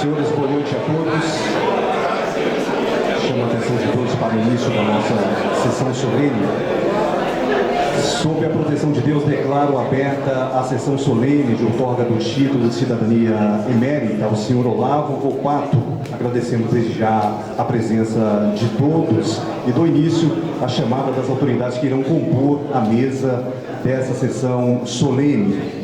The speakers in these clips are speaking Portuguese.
Senhores, boa noite a todos. Chamo a atenção de todos para o início da nossa sessão solene. Sob a proteção de Deus, declaro aberta a sessão solene de outorga do título de cidadania emérita ao senhor Olavo Volpato. Agradecemos desde já a presença de todos e dou início à chamada das autoridades que irão compor a mesa dessa sessão solene.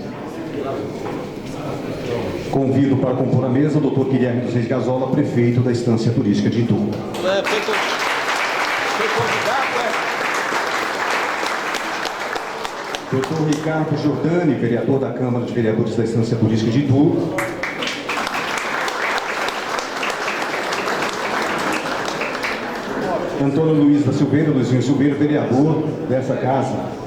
Convido para compor a mesa o doutor Guilherme dos Reis Gazola, prefeito da Estância Turística de Itu. Doutor Ricardo Giordani, vereador da Câmara de Vereadores da Estância Turística de Itu. Antônio Luiz da Silveira, Luizinho Silveira, vereador dessa casa.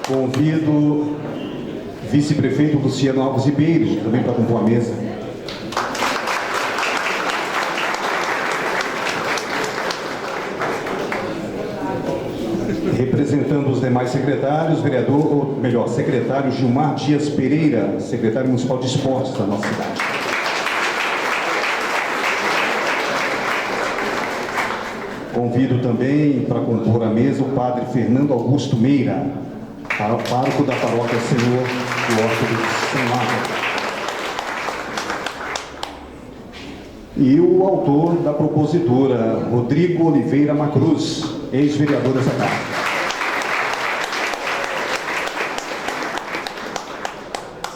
Convido vice-prefeito Luciano Alves Ribeiro, também para compor a mesa. Representando os demais secretários, secretário Gilmar Dias Pereira, secretário municipal de esportes da nossa cidade. Convido também para compor a mesa o padre Fernando Augusto Meira, pároco da paróquia Senhor do Horto de São Lázaro. E o autor da propositura, Rodrigo Oliveira Macruz, ex-vereador dessa casa.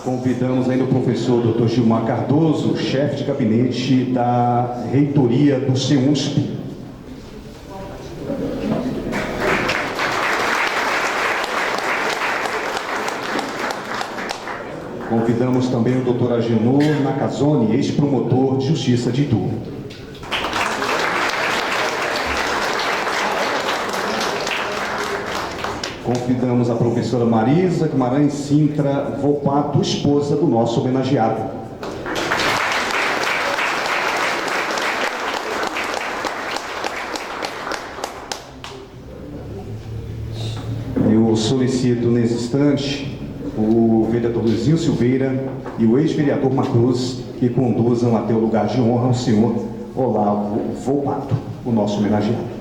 Convidamos ainda o professor Dr. Gilmar Cardoso, chefe de gabinete da reitoria do CEUNSP. Convidamos também o Dr. Agenor Nakazone, ex-promotor de justiça de Itu. Convidamos a professora Marisa Guimarães Sintra Volpato, esposa do nosso homenageado. Eu solicito nesse instante o vereador Luizinho Silveira e o ex-vereador Macruz que conduzam até o lugar de honra o senhor Olavo Volpato, o nosso homenageado.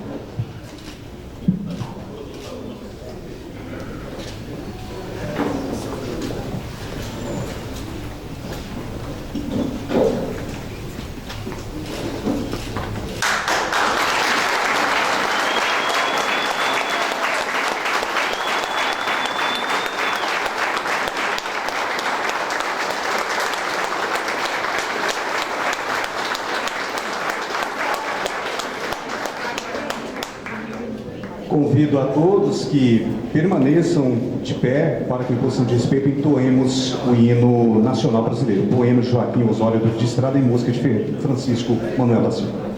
Convido a todos que permaneçam de pé para que, em posição de respeito, entoemos o hino nacional brasileiro, poema Joaquim Osório de Estrada em música de Francisco Manuel da Silva.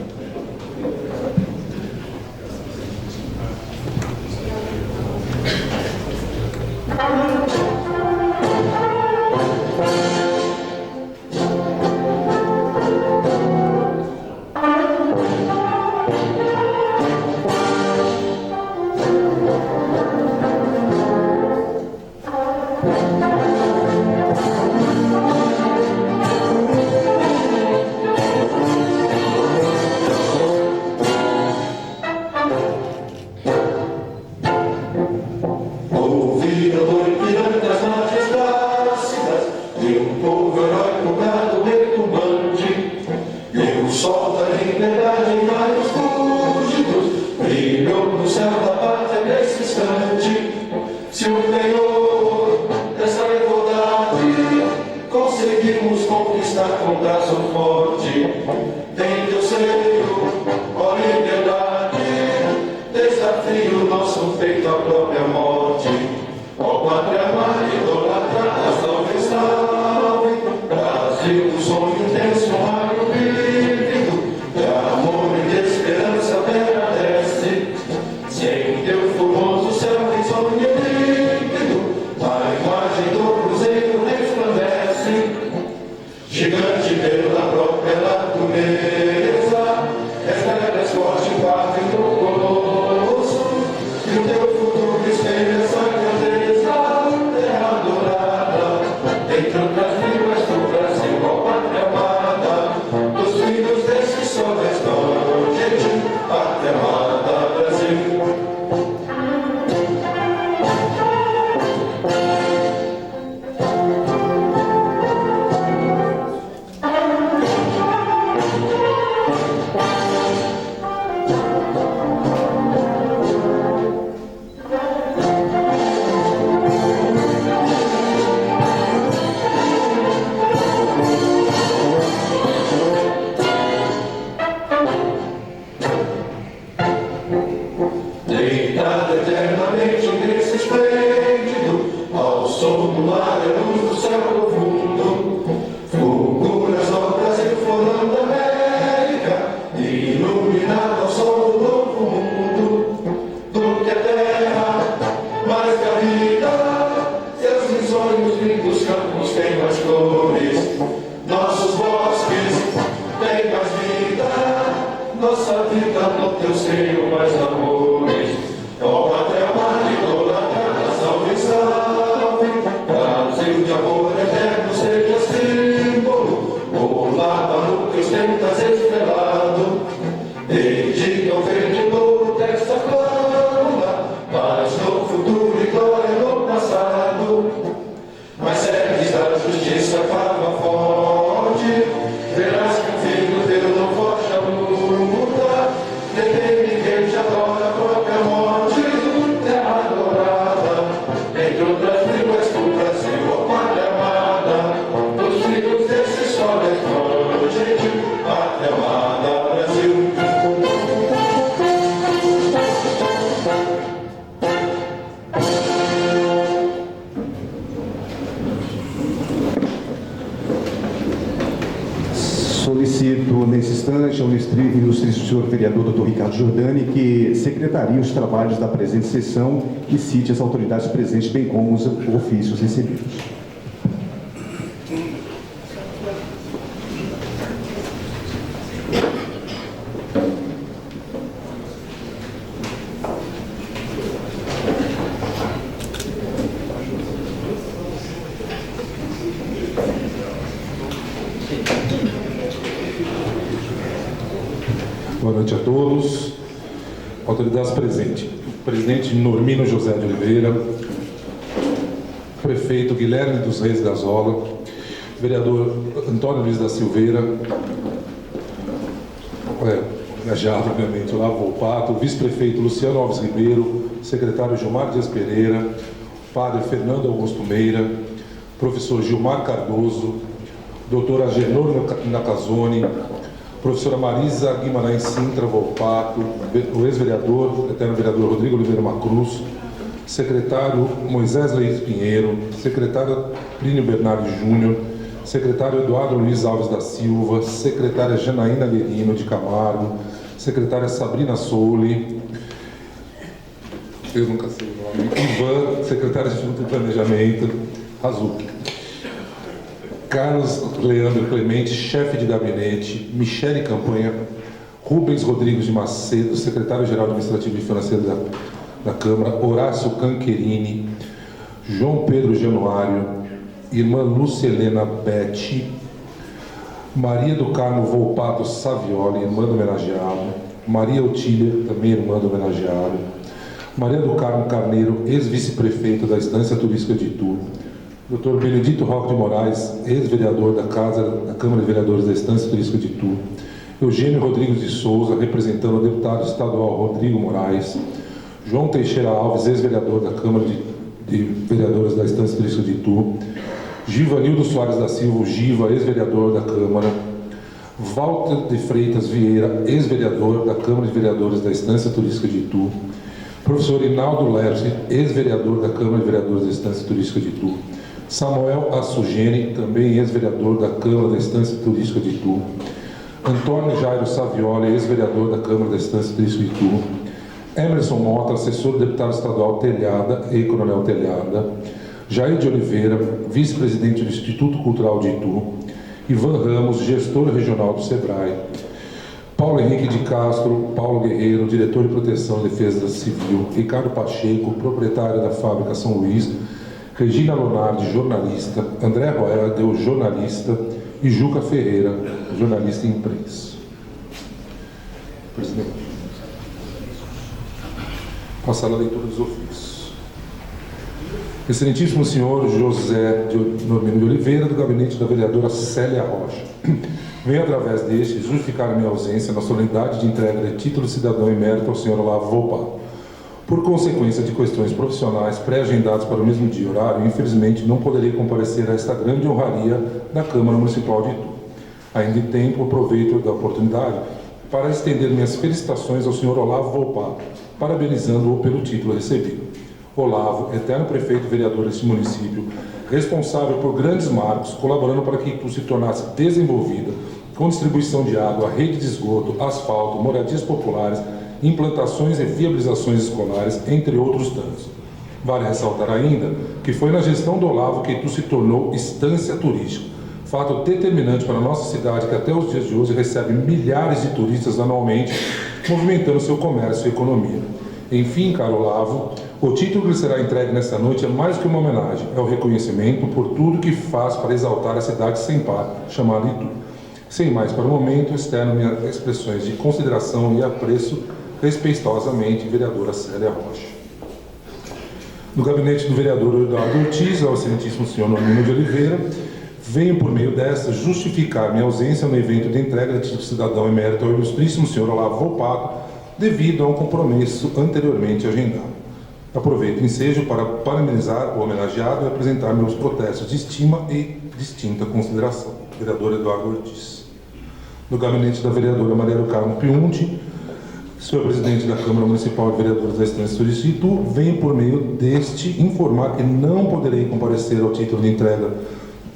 Gigante pela própria mar é luz do céu profundo, fulgura as obras e formando a América, iluminado ao sol do novo mundo, do que a terra, mais que a vida, seus sonhos lindos campos têm mais cores, nossos bosques têm mais vida, nossa vida no teu seio mais amores. Ó pátria amada, idolatrada, salve, salve, Brasil de amor eterno seja símbolo, o lava no que ostentas estrelado, dedica ao verde novo desta flâmula, paz no futuro e glória no passado. Mas serves da justiça clama forte, verás que o filho teu não foge à luta, detém quem te adora a própria morte, terra adorada, entre outras línguas do Brasil, ó pátria amada, os filhos desse sol é forte, pátria amada, Brasil. Solicito, nesse instante, ao ilustríssimo senhor vereador Dr. Ricardo Giordani, que secretarie os trabalhos da presente sessão e cite as autoridades presentes, bem como os ofícios recebidos. Boa noite a todos. Autoridades presentes. Presidente Normino José de Oliveira, prefeito Guilherme dos Reis Gazola, vereador Antônio Luiz da Silveira, já obviamente Olavo Volpato, vice-prefeito Luciano Alves Ribeiro, secretário Gilmar Dias Pereira, padre Fernando Augusto Meira, professor Gilmar Cardoso, doutor Agenor Nakazone, professora Marisa Guimarães Sintra Volpato, o ex-vereador, eterno vereador Rodrigo Oliveira Macruz, secretário Moisés Leite Pinheiro, secretário Plínio Bernardo Júnior, secretário Eduardo Luiz Alves da Silva, secretária Janaína Lerino de Camargo, secretária Sabrina Souli, eu nunca sei o nome, Ivan, secretário de Junta de Planejamento, Azul. Carlos Leandro Clemente, chefe de gabinete, Michele Campanha, Rubens Rodrigues de Macedo, secretário-geral administrativo e financeiro da Câmara, Horácio Canquerini, João Pedro Januário, irmã Lúcia Helena Betti, Maria do Carmo Volpato Savioli, irmã do homenageado, Maria Otília, também irmã do homenageado, Maria do Carmo Carneiro, ex-vice-prefeito da Estância Turística de Itu, Dr. Benedito Roque de Moraes, ex-vereador da Câmara de Vereadores da Estância Turística de Itu, Eugênio Rodrigues de Souza, representando o deputado estadual Rodrigo Moraes, João Teixeira Alves, ex-vereador da Câmara de Vereadores da Estância Turística de Itu, Givanildo Soares da Silva, Giva, ex-vereador da Câmara, Walter de Freitas Vieira, ex-vereador da Câmara de Vereadores da Estância Turística de Itu, professor Inaldo Lerge, ex-vereador da Câmara de Vereadores da Estância Turística de Itu, Samuel Assugeni, também ex-vereador da Câmara da Estância Turística de Itu, Antônio Jairo Savioli, ex-vereador da Câmara da Estância Turística de Itu, Emerson Mota, assessor do deputado estadual Telhada e Coronel Telhada, Jair de Oliveira, vice-presidente do Instituto Cultural de Itu, Ivan Ramos, gestor regional do SEBRAE, Paulo Henrique de Castro, Paulo Guerreiro, diretor de Proteção e Defesa Civil, Ricardo Pacheco, proprietário da Fábrica São Luís, Regina Lonardi, jornalista, André Roedel, jornalista, e Juca Ferreira, jornalista em imprensa. Presidente. Passar a leitura dos ofícios. Excelentíssimo senhor José Normino de Oliveira, do gabinete da vereadora Célia Rocha. Venho, através deste, justificar a minha ausência na solenidade de entrega de título de cidadão emérito ao senhor Olavo Volpato. Por consequência de questões profissionais pré-agendadas para o mesmo dia e horário, infelizmente não poderei comparecer a esta grande honraria da Câmara Municipal de Itu. Ainda em tempo, aproveito da oportunidade para estender minhas felicitações ao senhor Olavo Volpato, parabenizando-o pelo título recebido. Olavo, eterno prefeito e vereador deste município, responsável por grandes marcos, colaborando para que Itu se tornasse desenvolvida, com distribuição de água, rede de esgoto, asfalto, moradias populares, implantações e viabilizações escolares, entre outros tantos. Vale ressaltar ainda que foi na gestão do Olavo que Itu se tornou estância turística, fato determinante para a nossa cidade que até os dias de hoje recebe milhares de turistas anualmente, movimentando seu comércio e economia. Enfim, caro Olavo, o título que lhe será entregue nesta noite é mais que uma homenagem, é o reconhecimento por tudo que faz para exaltar a cidade sem par, chamada Itu. Sem mais para o momento, externo minhas expressões de consideração e apreço, respeitosamente, vereadora Célia Rocha. No gabinete do vereador Eduardo Ortiz, ao excelentíssimo senhor Normino de Oliveira, venho, por meio desta, justificar minha ausência no evento de entrega de título de cidadão emérito ao ilustríssimo senhor Olavo Volpato, devido a um compromisso anteriormente agendado. Aproveito o ensejo para parabenizar o homenageado e apresentar meus protestos de estima e distinta consideração. Vereador Eduardo Ortiz. No gabinete da vereadora Maria do Carmo Piunti, senhor presidente da Câmara Municipal de Vereadores da Estância Turística de Itu, venho por meio deste informar que não poderei comparecer ao título de entrega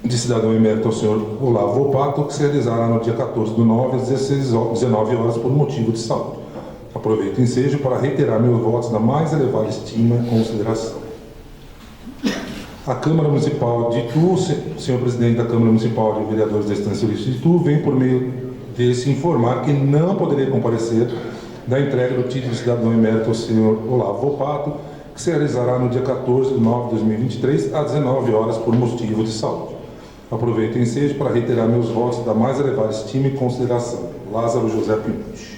de cidadão emérito ao senhor Olavo Volpato, que se realizará no dia 14/9 às 19 horas por motivo de saúde. Aproveito o ensejo para reiterar meus votos da mais elevada estima e consideração. A Câmara Municipal de Itu, senhor presidente da Câmara Municipal de Vereadores da Estância Turística de Itu, vem por meio desse informar que não poderei comparecer da entrega do título de cidadão emérito ao senhor Olavo Volpato, que se realizará no dia 14/9 de 2023, às 19 horas, por motivo de saúde. Aproveito o ensejo para reiterar meus votos da mais elevada estima e consideração. Lázaro José Pinucci.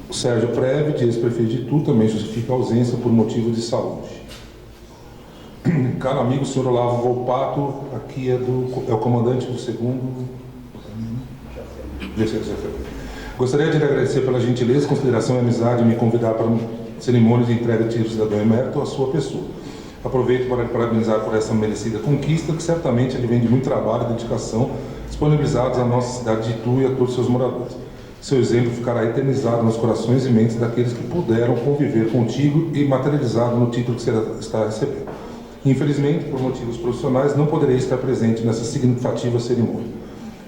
O Sérgio Preve, ex-prefeito de Itu, também justifica a ausência por motivo de saúde. Caro amigo, o senhor Olavo Volpato, aqui é o comandante do segundo... Gostaria de lhe agradecer pela gentileza, consideração e amizade em me convidar para uma cerimônia de entrega de título de cidadão emérito à sua pessoa. Aproveito para lhe parabenizar por essa merecida conquista, que certamente advém de muito trabalho e dedicação disponibilizados à nossa cidade de Itu e a todos os seus moradores. Seu exemplo ficará eternizado nos corações e mentes daqueles que puderam conviver contigo e materializado no título que você está recebendo. Infelizmente, por motivos profissionais, não poderei estar presente nessa significativa cerimônia.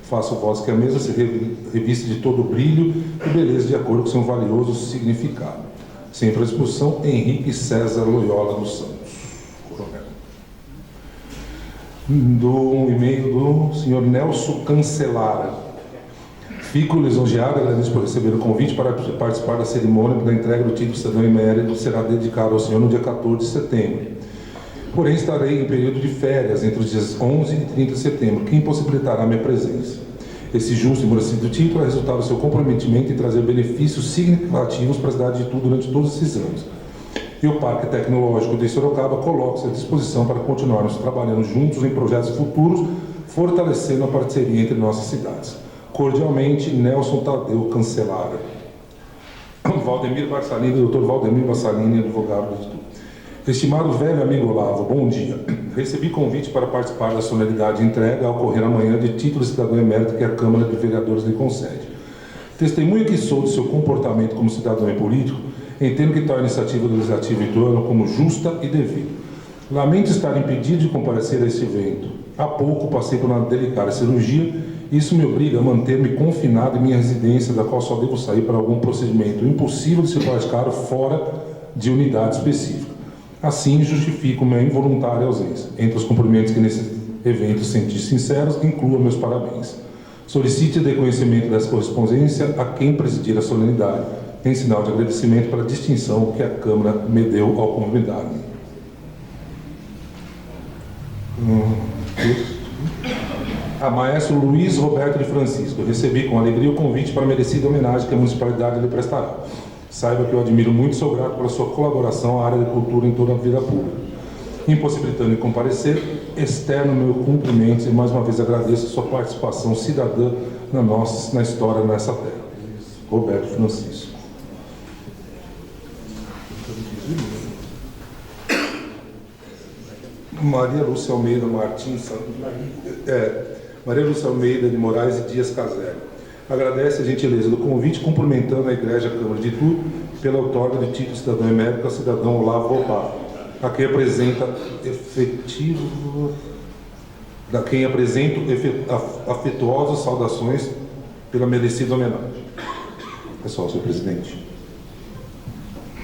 Faço votos que a mesa se revista de todo o brilho e beleza de acordo com seu valioso significado. Sempre à disposição, Henrique César Loyola dos Santos. Coronel. Do e-mail do senhor Nelson Cancelara. Fico lisonjeado e agradeço por receber o convite para participar da cerimônia da entrega do título de cidadão emérito, que será dedicado ao senhor no dia 14 de setembro. Porém, estarei em período de férias entre os dias 11 e 30 de setembro, que impossibilitará minha presença. Esse justo e merecido título é resultado do seu comprometimento em trazer benefícios significativos para a cidade de Itu durante todos esses anos. E o Parque Tecnológico de Sorocaba coloca-se à disposição para continuarmos trabalhando juntos em projetos futuros, fortalecendo a parceria entre nossas cidades. Cordialmente, Nelson Tadeu Cancelara. Valdemir Barçalini, Dr. Valdemir Barçalini, advogado de Itu. Estimado velho amigo Olavo, bom dia. Recebi convite para participar da solenidade de entrega a ocorrer amanhã de título de cidadão emérito que a Câmara de Vereadores lhe concede. Testemunha que sou do seu comportamento como cidadão e político, entendo que tal iniciativa do Legislativo ituano como justa e devida. Lamento estar impedido de comparecer a este evento. Há pouco passei por uma delicada cirurgia e isso me obriga a manter-me confinado em minha residência, da qual só devo sair para algum procedimento impossível de se praticar fora de unidade específica. Assim, justifico minha involuntária ausência. Entre os cumprimentos que nesse evento senti sinceros, incluo meus parabéns. Solicite o reconhecimento dessa correspondência a quem presidir a solenidade, em sinal de agradecimento pela distinção que a Câmara me deu ao convidar-me. A maestro Luiz Roberto de Francisco. Recebi com alegria o convite para a merecida homenagem que a municipalidade lhe prestará. Saiba que eu admiro muito e sou grato pela sua colaboração à área de cultura em toda a vida pública. Impossibilitando de comparecer, externo meu cumprimento e mais uma vez agradeço a sua participação cidadã na história nessa terra. Roberto Francisco. Maria Lúcia Almeida Martins, Maria Lúcia Almeida de Moraes e Dias Casero. Agradece a gentileza do convite, cumprimentando a Igreja Câmara de Itu pela outorga de título de cidadão emérito ao cidadão Olavo Volpato, a quem apresento afetuosas saudações pela merecida homenagem. Pessoal, senhor presidente.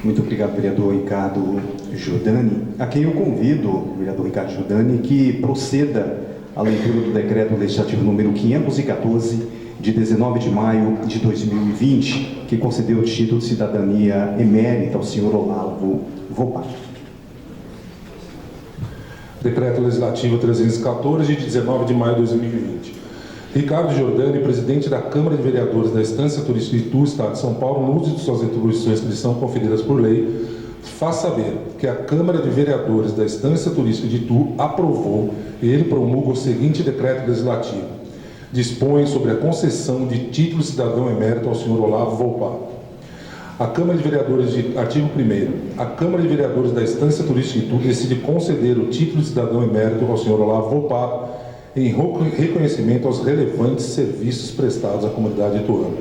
Muito obrigado, vereador Ricardo Giordani, a quem eu convido, vereador Ricardo Giordani, que proceda à leitura do decreto legislativo número 514, de 19 de maio de 2020, que concedeu o título de cidadania emérita ao senhor Olavo Volpato. Decreto Legislativo 314, de 19 de maio de 2020. Ricardo Giordani, presidente da Câmara de Vereadores da Estância Turística de Itu, Estado de São Paulo, no uso de suas atribuições que lhe são conferidas por lei, faz saber que a Câmara de Vereadores da Estância Turística de Itu aprovou e ele promulga o seguinte decreto legislativo. Dispõe sobre a concessão de título de cidadão emérito ao senhor Olavo Volpato. A Câmara de Vereadores, artigo 1º, a Câmara de Vereadores da Estância Turística de Itu decide conceder o título de cidadão emérito ao senhor Olavo Volpato em reconhecimento aos relevantes serviços prestados à comunidade ituana.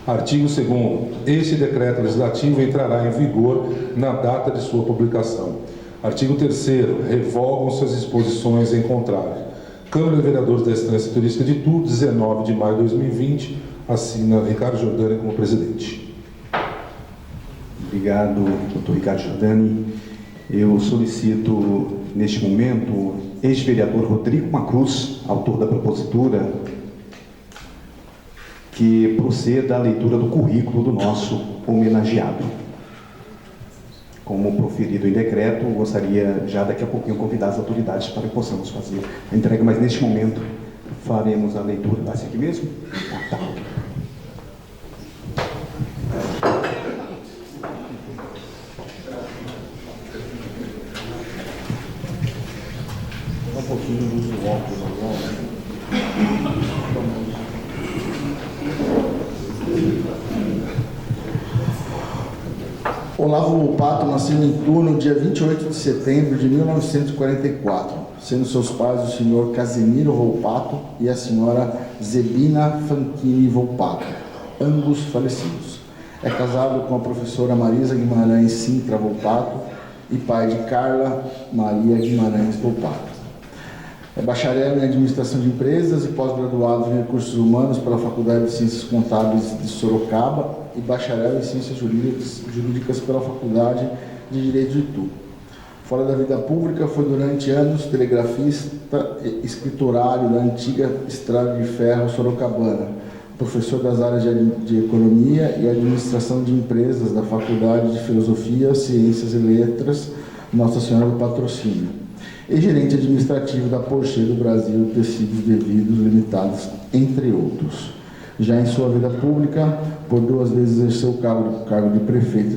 Artigo 2º. Este decreto legislativo entrará em vigor na data de sua publicação. Artigo 3º. Revogam-se as disposições em contrário. Câmara de Vereadores da Estância Turística de Itu, 19 de maio de 2020, assina Ricardo Giordani como presidente. Obrigado, doutor Ricardo Giordani. Eu solicito, neste momento, o ex-vereador Rodrigo Macruz, autor da propositura, que proceda à leitura do currículo do nosso homenageado. Como proferido em decreto, gostaria já daqui a pouquinho convidar as autoridades para que possamos fazer a entrega, mas neste momento faremos a leitura. Vai ser aqui mesmo? Tá. Um pouquinho do óculos agora. Olavo Volpato nasceu em Itu no dia 28 de setembro de 1944, sendo seus pais o senhor Casimiro Volpato e a senhora Zebina Fanchini Volpato, ambos falecidos. É casado com a professora Marisa Guimarães Sintra Volpato e pai de Carla Maria Guimarães Volpato. É bacharel em Administração de Empresas e pós-graduado em Recursos Humanos pela Faculdade de Ciências Contábeis de Sorocaba e bacharel em Ciências Jurídicas pela Faculdade de Direito de Itu. Fora da vida pública, foi durante anos telegrafista e escriturário da antiga Estrada de Ferro Sorocabana, professor das áreas de Economia e Administração de Empresas da Faculdade de Filosofia, Ciências e Letras Nossa Senhora do Patrocínio, e gerente administrativo da Porsche do Brasil Tecidos Devidos Limitados, entre outros. Já em sua vida pública, por 2 vezes exerceu o cargo de prefeito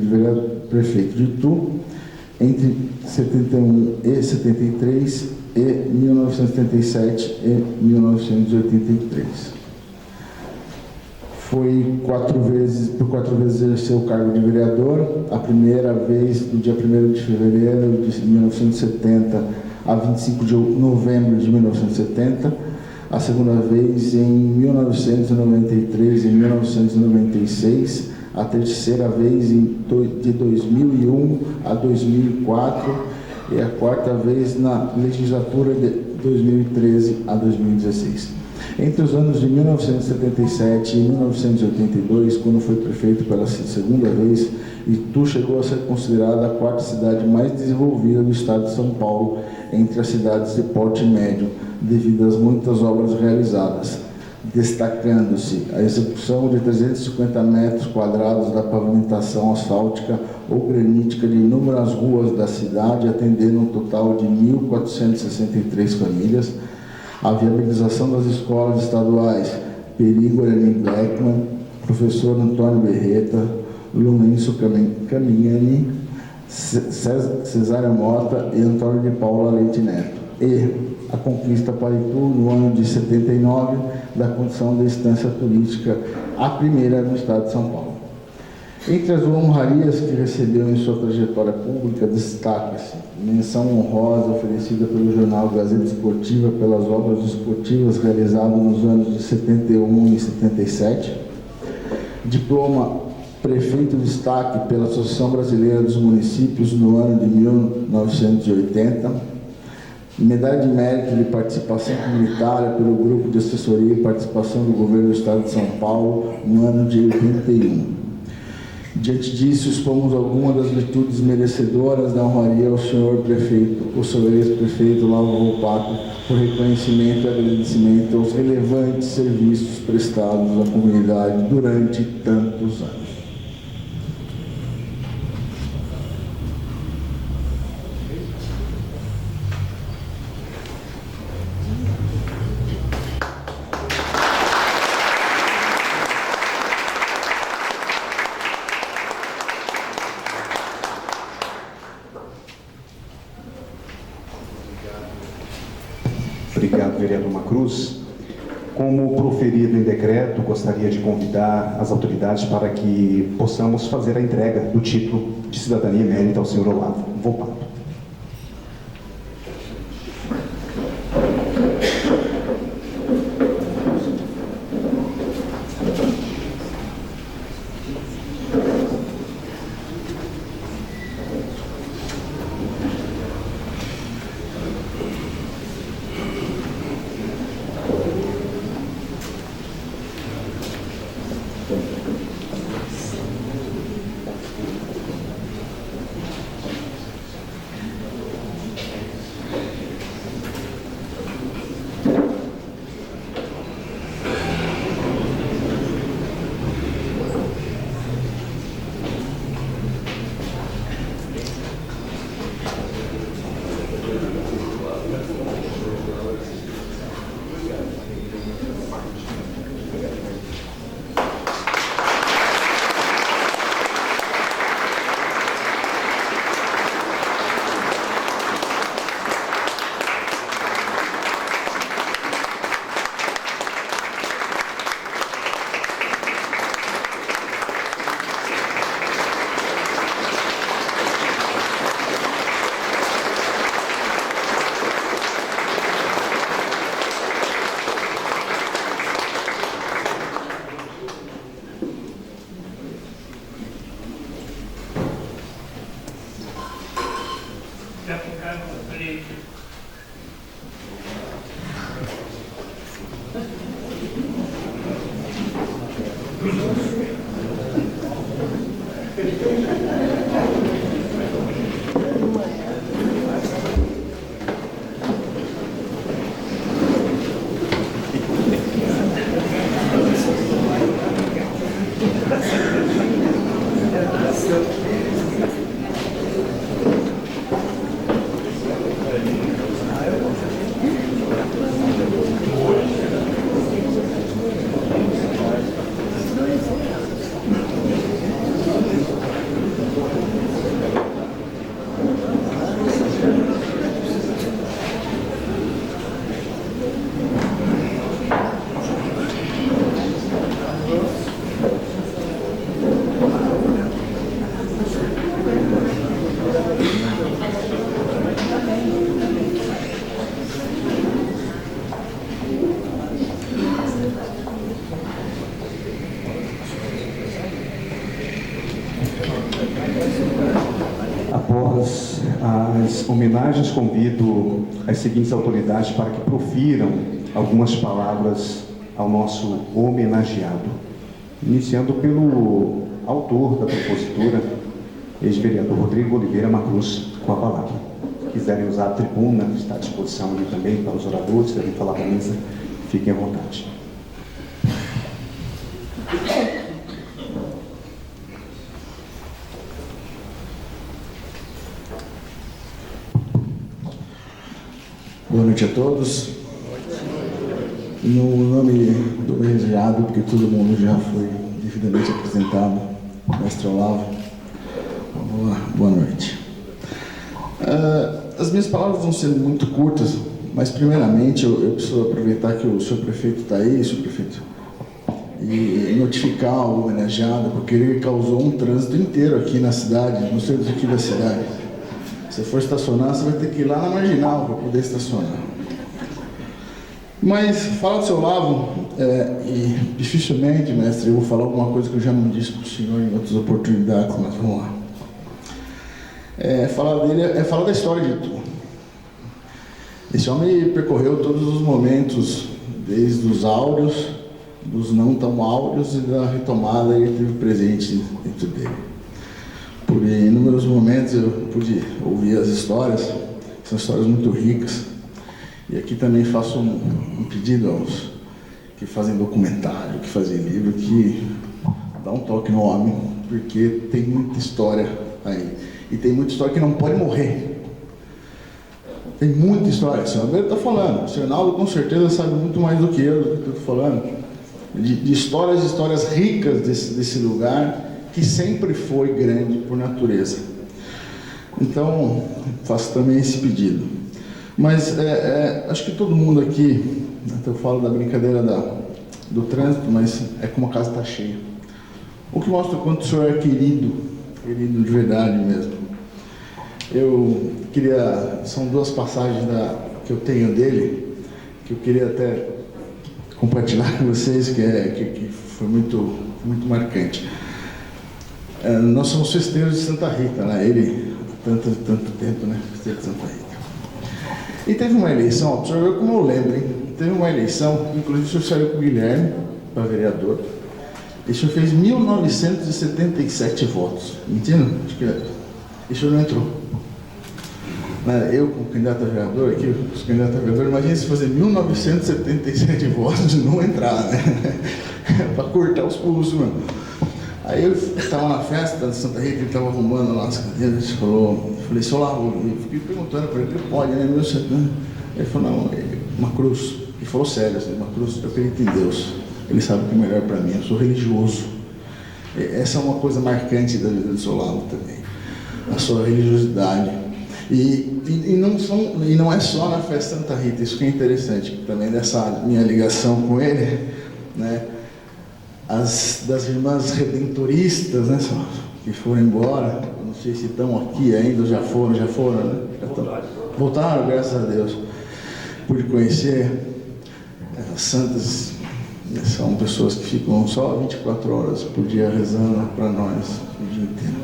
de Itu, entre 71 e 73 e 1977 e 1983. Por 4 vezes exerceu o cargo de vereador, a primeira vez no dia 1º de fevereiro de 1970 a 25 de novembro de 1970, a segunda vez em 1993 e 1996, a terceira vez de 2001 a 2004 e a quarta vez na legislatura de 2013 a 2016. Entre os anos de 1977 e 1982, quando foi prefeito pela segunda vez, Itu chegou a ser considerada a 4ª cidade mais desenvolvida do estado de São Paulo, entre as cidades de porte médio, devido às muitas obras realizadas, destacando-se a execução de 350 metros quadrados da pavimentação asfáltica ou granítica de inúmeras ruas da cidade, atendendo um total de 1.463 famílias, a viabilização das escolas estaduais Perigo Ernie Blackman, professor Antônio Berreta, Lumencio Camignani, Cesária Mota e Antônio de Paula Leite Neto, e a conquista para Itu, no ano de 79, da condição de estância turística, a primeira no estado de São Paulo. Entre as honrarias que recebeu em sua trajetória pública, destaca-se menção honrosa oferecida pelo jornal Gazeta Esportiva pelas obras esportivas realizadas nos anos de 71 e 77, diploma prefeito destaque pela Associação Brasileira dos Municípios no ano de 1980, medalha de mérito de participação comunitária pelo Grupo de Assessoria e Participação do Governo do Estado de São Paulo no ano de 81. Diante disso, expomos algumas das virtudes merecedoras da honraria ao senhor prefeito, o senhor ex-prefeito Lauro Volpato, por reconhecimento e agradecimento aos relevantes serviços prestados à comunidade durante tantos anos. Obrigado, vereador Macruz. Como proferido em decreto, gostaria de convidar as autoridades para que possamos fazer a entrega do título de cidadania emérita ao senhor Olavo Volpato. Após as homenagens, convido as seguintes autoridades para que profiram algumas palavras ao nosso homenageado. Iniciando pelo autor da propositura, ex-vereador Rodrigo Oliveira Macruz, com a palavra. Se quiserem usar a tribuna, está à disposição ali também para os oradores, devem falar para a mesa, fiquem à vontade. Boa noite a todos. No nome do homenageado, porque todo mundo já foi devidamente apresentado, mestre Olavo, boa noite. As minhas palavras vão ser muito curtas, mas primeiramente eu preciso aproveitar que o senhor prefeito está aí, senhor prefeito, e notificar o homenageado, porque ele causou um trânsito inteiro aqui na cidade, no centro aqui da cidade. Se você for estacionar, você vai ter que ir lá na Marginal para poder estacionar. Então, eu queria aproveitar essa oportunidade para agradecer a ele, porque ele causou um trânsito inteiro aqui na cidade, no centro aqui da cidade. Se você for estacionar, você vai ter que ir lá na Marginal para poder estacionar. Então, eu queria aproveitar essa oportunidade para agradecer a ele, porque ele causou um trânsito inteiro aqui na cidade, no centro aqui da cidade. Se você for estacionar, você vai ter que ir lá na Marginal para poder estacionar. Mas falar do seu Olavo, e dificilmente, mestre, eu vou falar alguma coisa que eu já não disse para o senhor em outras oportunidades, mas vamos lá. Falar dele é falar da história de Itu. Esse homem percorreu todos os momentos, desde os áureos, dos não tão áureos e da retomada, e ele teve presente dentro dele. Por inúmeros momentos eu pude ouvir as histórias, que são histórias muito ricas. E aqui também faço um pedido aos que fazem documentário, que fazem livro, que dá um toque no homem, porque tem muita história aí. E tem muita história que não pode morrer. Tem muita história. O senhor Alberto está falando. O senhor Naldo com certeza sabe muito mais do que eu estou falando. De histórias ricas desse lugar, que sempre foi grande por natureza. Então, faço também esse pedido. Mas acho que todo mundo aqui, eu falo da brincadeira do trânsito, mas é como a casa está cheia. O que mostra o quanto o senhor é querido de verdade mesmo. Eu queria, são duas passagens que eu tenho dele, que eu queria até compartilhar com vocês, que foi muito, muito marcante. Nós somos festeiros de Santa Rita, né? Ele, tanto tempo, né? Festeiro de Santa Rita. E teve uma eleição, o senhor viu como eu lembro, hein? Teve uma eleição, inclusive o senhor saiu com o Guilherme, para vereador, e o senhor fez 1977 votos. Mentira? Acho que e o senhor não entrou. Eu, como candidato a vereador, aqui, os candidatos a vereador, imagina se fazer 1977 votos e não entrar, né? Para cortar os pulsos, mano. Aí eu estava na festa de Santa Rita, ele estava arrumando lá as cadeiras, eu falei, seu Olavo, eu fiquei perguntando para ele, pode, né, meu senhor? Ele falou, não, uma cruz. Ele falou sério, assim, uma cruz, eu acredito em Deus. Ele sabe o que é melhor para mim, eu sou religioso. Essa é uma coisa marcante da vida do seu Olavo também, a sua religiosidade. E não é só na festa Santa Rita, isso que é interessante, também dessa minha ligação com ele, né? Das irmãs redentoristas, né, que foram embora, não sei se estão aqui ainda, já foram, né? Voltaram, graças a Deus. Pude conhecer as santas, são pessoas que ficam só 24 horas por dia rezando para nós o dia inteiro.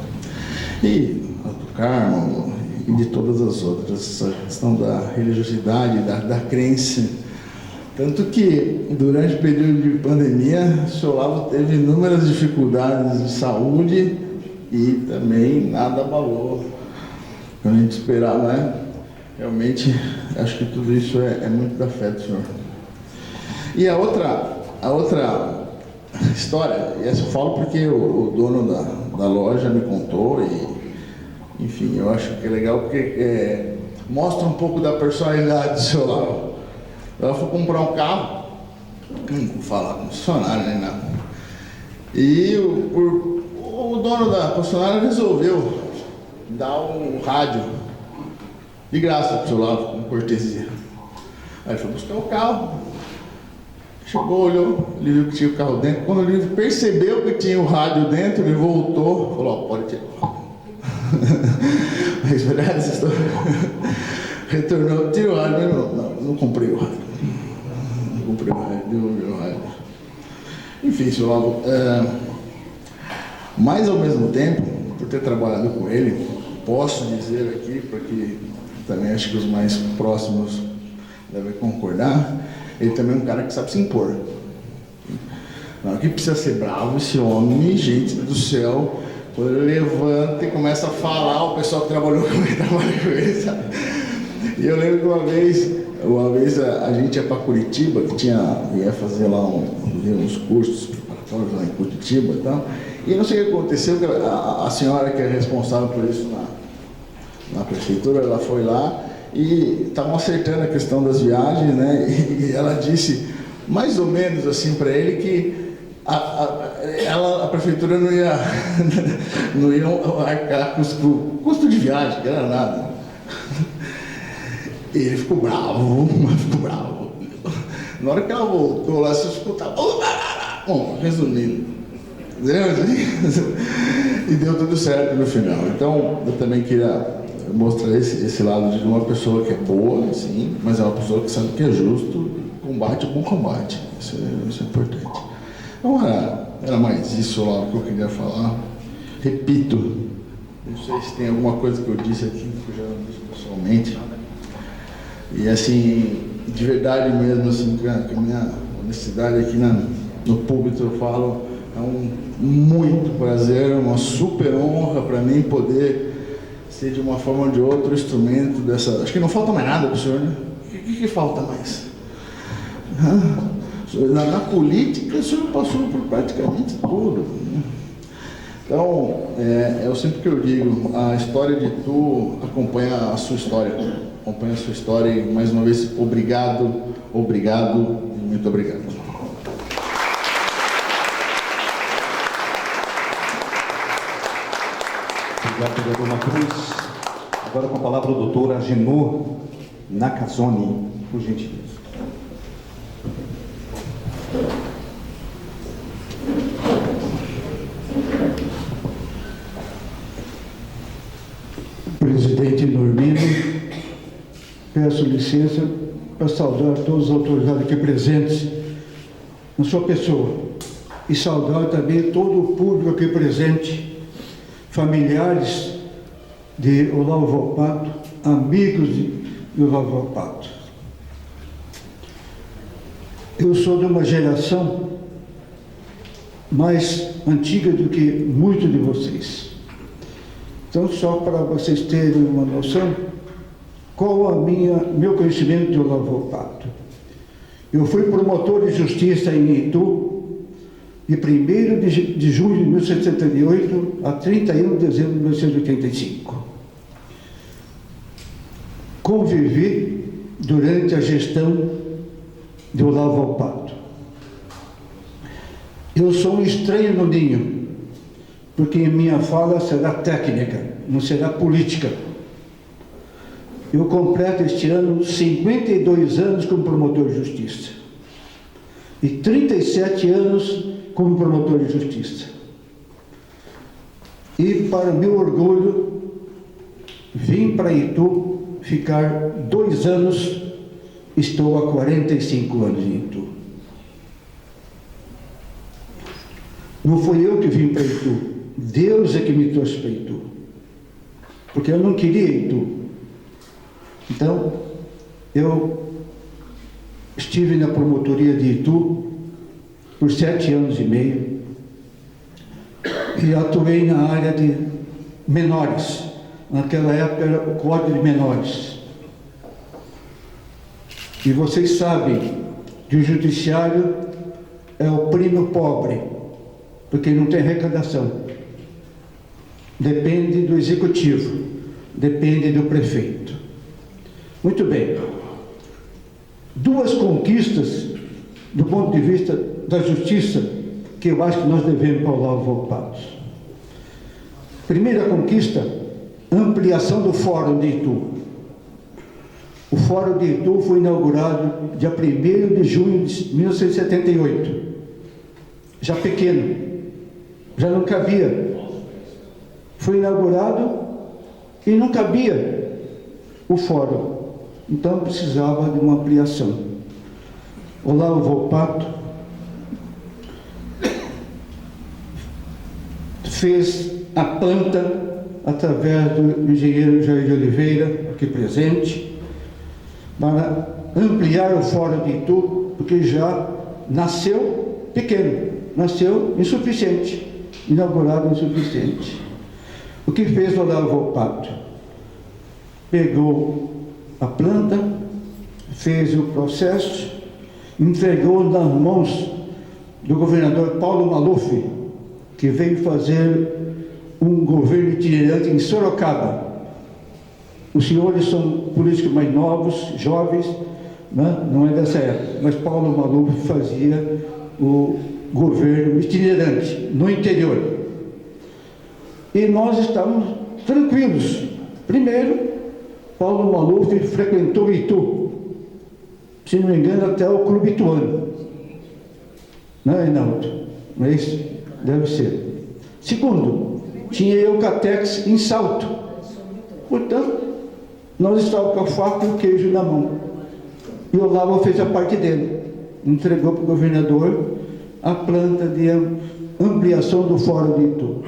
E a do Carmo e de todas as outras, essa questão da religiosidade, da crença. Tanto que, durante o período de pandemia, o senhor Olavo teve inúmeras dificuldades de saúde e também nada abalou. Quando a gente esperava, né? Realmente, acho que tudo isso é muito da fé do senhor. E a outra história, e essa eu falo porque o dono da loja me contou e, enfim, eu acho que é legal porque mostra um pouco da personalidade do senhor Olavo. Ela foi comprar um carro, não vou falar concessionário nem nada. E o dono da concessionária resolveu dar um rádio de graça para o seu Olavo, com cortesia. Aí ele foi buscar o carro, chegou, olhou, ele viu que tinha o carro dentro. Quando ele percebeu que tinha o rádio dentro, ele voltou, falou, pode tirar o rádio. Mas verdade essa história. Retornou, tirou o rádio, mas não comprei o rádio. Não comprei o rádio, devolvi o rádio. Enfim, seu Olavo, mas ao mesmo tempo, por ter trabalhado com ele, posso dizer aqui, porque também acho que os mais próximos devem concordar, ele também é um cara que sabe se impor. Não que precisa ser bravo esse homem, gente do céu, quando ele levanta e começa a falar, o pessoal que trabalhou com ele, trabalha com ele, sabe? E eu lembro que uma vez a gente ia para Curitiba, que ia fazer lá uns cursos preparatórios lá em Curitiba e tal, e não sei o que aconteceu, que a senhora que é responsável por isso na prefeitura, ela foi lá e estavam acertando a questão das viagens, né? E ela disse, mais ou menos assim para ele, que a prefeitura não ia arcar com o custo de viagem, que era nada. E ele ficou bravo. Na hora que ela voltou lá, você escutava. Bom, resumindo. E deu tudo certo no final. Então, eu também queria mostrar esse lado de uma pessoa que é boa, sim, mas é uma pessoa que sabe que é justo, combate o bom combate. Isso é importante. Então, era mais isso lá que eu queria falar. Repito, não sei se tem alguma coisa que eu disse aqui que eu já não disse pessoalmente. E assim, de verdade mesmo, assim, com a minha honestidade aqui no púlpito eu falo, é um muito prazer, uma super honra para mim poder ser de uma forma ou de outra instrumento dessa... Acho que não falta mais nada para o senhor, né? O que falta mais? Na política, o senhor passou por praticamente tudo, né? Então, eu sempre que eu digo, a história de Itu acompanha a sua história. Acompanha a sua história e, mais uma vez, obrigado, muito obrigado. Obrigado, vereador Macruz. Agora com a palavra o doutor Agenor Nakazone, por gentileza. Presidente Normino, peço licença para saudar todas as autoridades aqui presentes na sua pessoa e saudar também todo o público aqui presente, familiares de Olavo Volpato, amigos de Olavo Volpato. Eu sou de uma geração mais antiga do que muitos de vocês. Então, só para vocês terem uma noção, qual meu conhecimento de Olavo Volpato. Eu fui promotor de justiça em Itu, de 1º de julho de 1978 a 31 de dezembro de 1985. Convivi durante a gestão de Olavo Volpato. Eu sou um estranho no ninho, porque minha fala será técnica, não será política. Eu completo este ano 52 anos como promotor de justiça e 37 anos como promotor de justiça. E, para meu orgulho, vim para Itu ficar 2 anos, estou há 45 anos em Itu. Não fui eu que vim para Itu, Deus é que me trouxe para Itu, porque eu não queria Itu. Então, eu estive na promotoria de Itu por 7 anos e meio e atuei na área de menores. Naquela época era o Código de Menores. E vocês sabem que o judiciário é o primo pobre, porque não tem arrecadação. Depende do executivo, depende do prefeito. Muito bem. 2 conquistas do ponto de vista da justiça que eu acho que nós devemos para o Olavo Volpato. Primeira conquista, ampliação do Fórum de Itu. O Fórum de Itu foi inaugurado dia 1º de junho de 1978. Já pequeno, já não cabia. Foi inaugurado e não cabia o fórum. Então precisava de uma ampliação. Olavo Volpato fez a planta através do engenheiro Jair de Oliveira, aqui presente, para ampliar o Fórum de Itu, porque já nasceu pequeno, nasceu insuficiente, inaugurado insuficiente. O que fez o Olavo Volpato? Pegou a planta, fez o processo, entregou nas mãos do governador Paulo Maluf, que veio fazer um governo itinerante em Sorocaba. Os senhores são políticos mais novos, jovens, né? Não é dessa época, mas Paulo Maluf fazia o governo itinerante no interior. E nós estávamos tranquilos. Primeiro, Paulo Maluf frequentou Itu, se não me engano, até o Clube Ituano. Não é, Reinaldo? Não é isso? Deve ser. Segundo, tinha Eucatex em Salto. Portanto, nós estávamos com a faca e o queijo na mão. E o Olavo fez a parte dele, entregou para o governador a planta de ampliação do Fórum de Itu.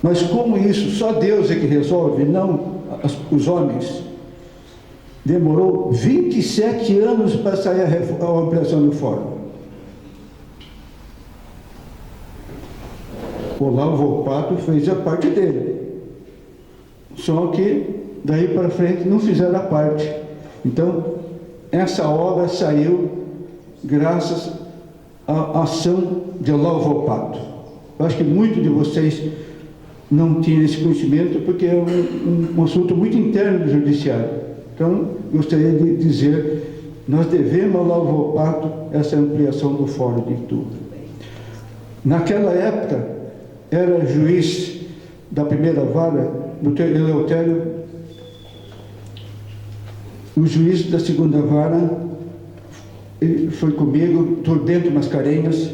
Mas como isso, só Deus é que resolve, não os homens. Demorou 27 anos para sair a ampliação do Fórum. O Olavo Volpato fez a parte dele. Só que daí para frente não fizeram a parte. Então, essa obra saiu graças à ação de Olavo Volpato. Eu acho que muitos de vocês não tinham esse conhecimento, porque é um assunto muito interno do judiciário. Então, gostaria de dizer, nós devemos ao Olavo Volpato essa ampliação do Fórum de Itu. Naquela época, era juiz da primeira vara, o Eleutério, o juiz da segunda vara, ele foi comigo, estou dentro de Mascarenhas,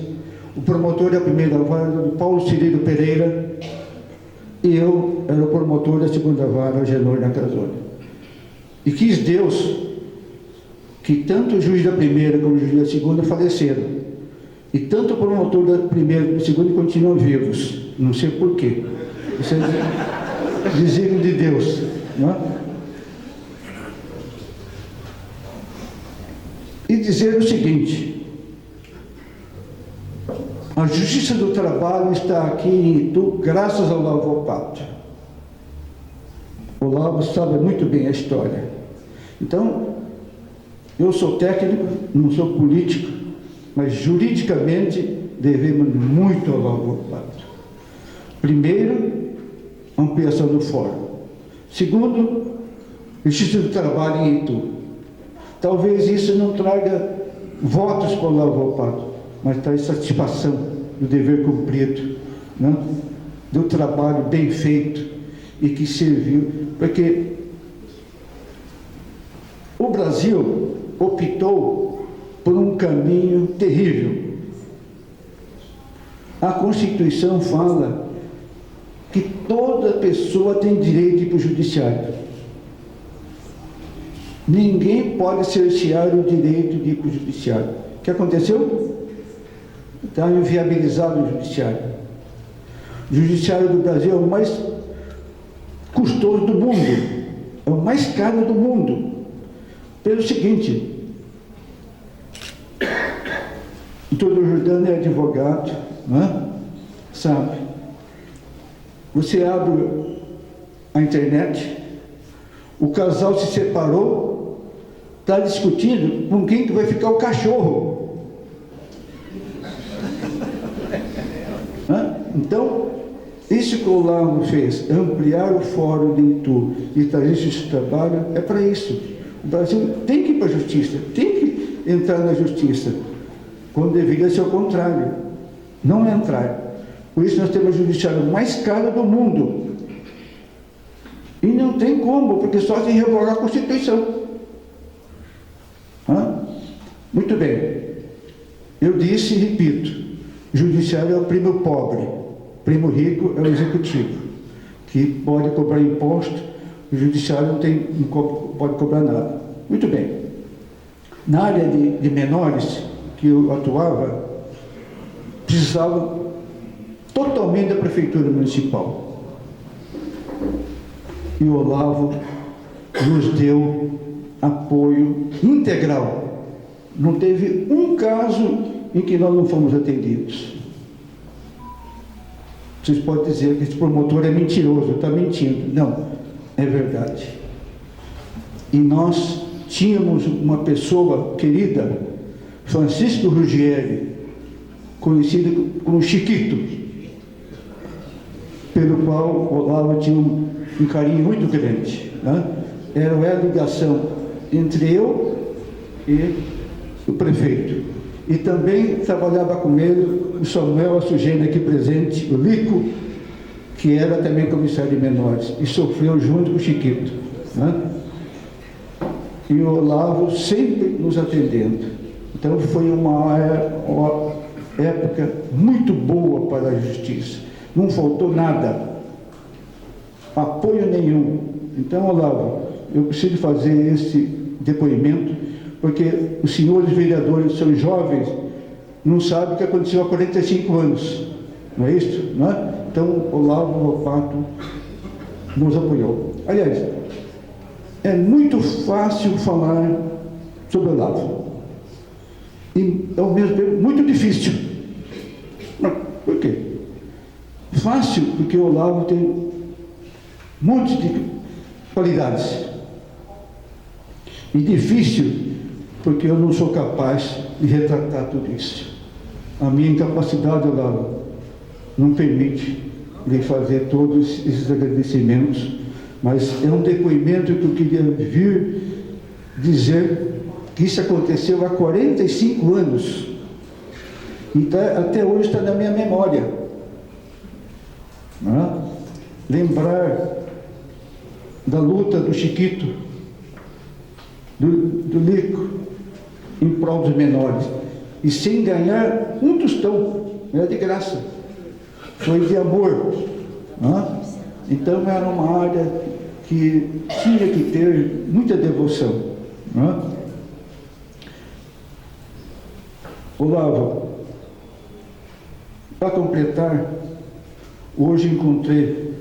o promotor da primeira vara, o Paulo Cirilo Pereira, e eu era o promotor da segunda vara, Genor Nakazone. E quis Deus que tanto o juiz da primeira como o juiz da segunda faleceram. E tanto o promotor da primeira como da segunda continuam vivos. Não sei porquê. Isso é desígnio de Deus. Não é? E dizer o seguinte: a Justiça do Trabalho está aqui em Itu graças ao Olavo Volpato. O Olavo sabe muito bem a história. Então, eu sou técnico, não sou político, mas juridicamente devemos muito ao Olavo Volpato. Primeiro, ampliação do Fórum. Segundo, Justiça do Trabalho em Itu. Talvez isso não traga votos para o Olavo Volpato, mas traz satisfação do dever cumprido, né? Do trabalho bem feito e que serviu, porque o Brasil optou por um caminho terrível. A Constituição fala que toda pessoa tem direito de ir para o judiciário. Ninguém pode cercear o direito de ir para o judiciário. O que aconteceu? Está inviabilizado o judiciário. O judiciário do Brasil é o mais custoso do mundo, é o mais caro do mundo. Pelo seguinte, todo Jordano é advogado, né? Sabe? Você abre a internet, o casal se separou, está discutindo com quem que vai ficar o cachorro. Então, isso que o Olavo fez, ampliar o Fórum de Itu e trazer esse trabalho, é para isso. O Brasil tem que ir para a justiça, tem que entrar na justiça, quando deveria ser o contrário, não entrar. Por isso nós temos o judiciário mais caro do mundo. E não tem como, porque só se revogar a Constituição. Muito bem. Eu disse e repito, o judiciário é o primo pobre, o primo rico é o executivo, que pode cobrar imposto, o judiciário não pode cobrar nada. Muito bem. Na área de menores, que eu atuava, precisava totalmente da Prefeitura Municipal. E o Olavo nos deu apoio integral. Não teve um caso em que nós não fomos atendidos. Vocês podem dizer que esse promotor é mentiroso, está mentindo. Não, é verdade. E nós tínhamos uma pessoa querida, Francisco Ruggieri, conhecido como Chiquito, pelo qual o Olavo tinha um carinho muito grande, né? Era a ligação entre eu e o prefeito. E também trabalhava com ele o Samuel Assugena aqui presente, o Lico, que era também comissário de menores, e sofreu junto com o Chiquito, né? E o Olavo sempre nos atendendo. Então foi uma época muito boa para a justiça. Não faltou nada, apoio nenhum. Então, Olavo, eu preciso fazer esse depoimento, porque os senhores vereadores são jovens, não sabem o que aconteceu há 45 anos, não é isso? Não é? Então, o Olavo Volpato nos apoiou. Aliás, é muito fácil falar sobre o Olavo, e ao mesmo tempo muito difícil. Por quê? Fácil, porque o Olavo tem um monte de qualidades, e difícil, porque eu não sou capaz de retratar tudo isso. A minha incapacidade, Olavo, não permite lhe fazer todos esses agradecimentos, mas é um depoimento que eu queria vir dizer que isso aconteceu há 45 anos, e até hoje está na minha memória. Não é? Lembrar da luta do Chiquito, do Lico, em prol dos menores, e sem ganhar um tostão, não é de graça, foi de amor. Não é? Então era uma área que tinha que ter muita devoção. Não é? Olavo, para completar, hoje encontrei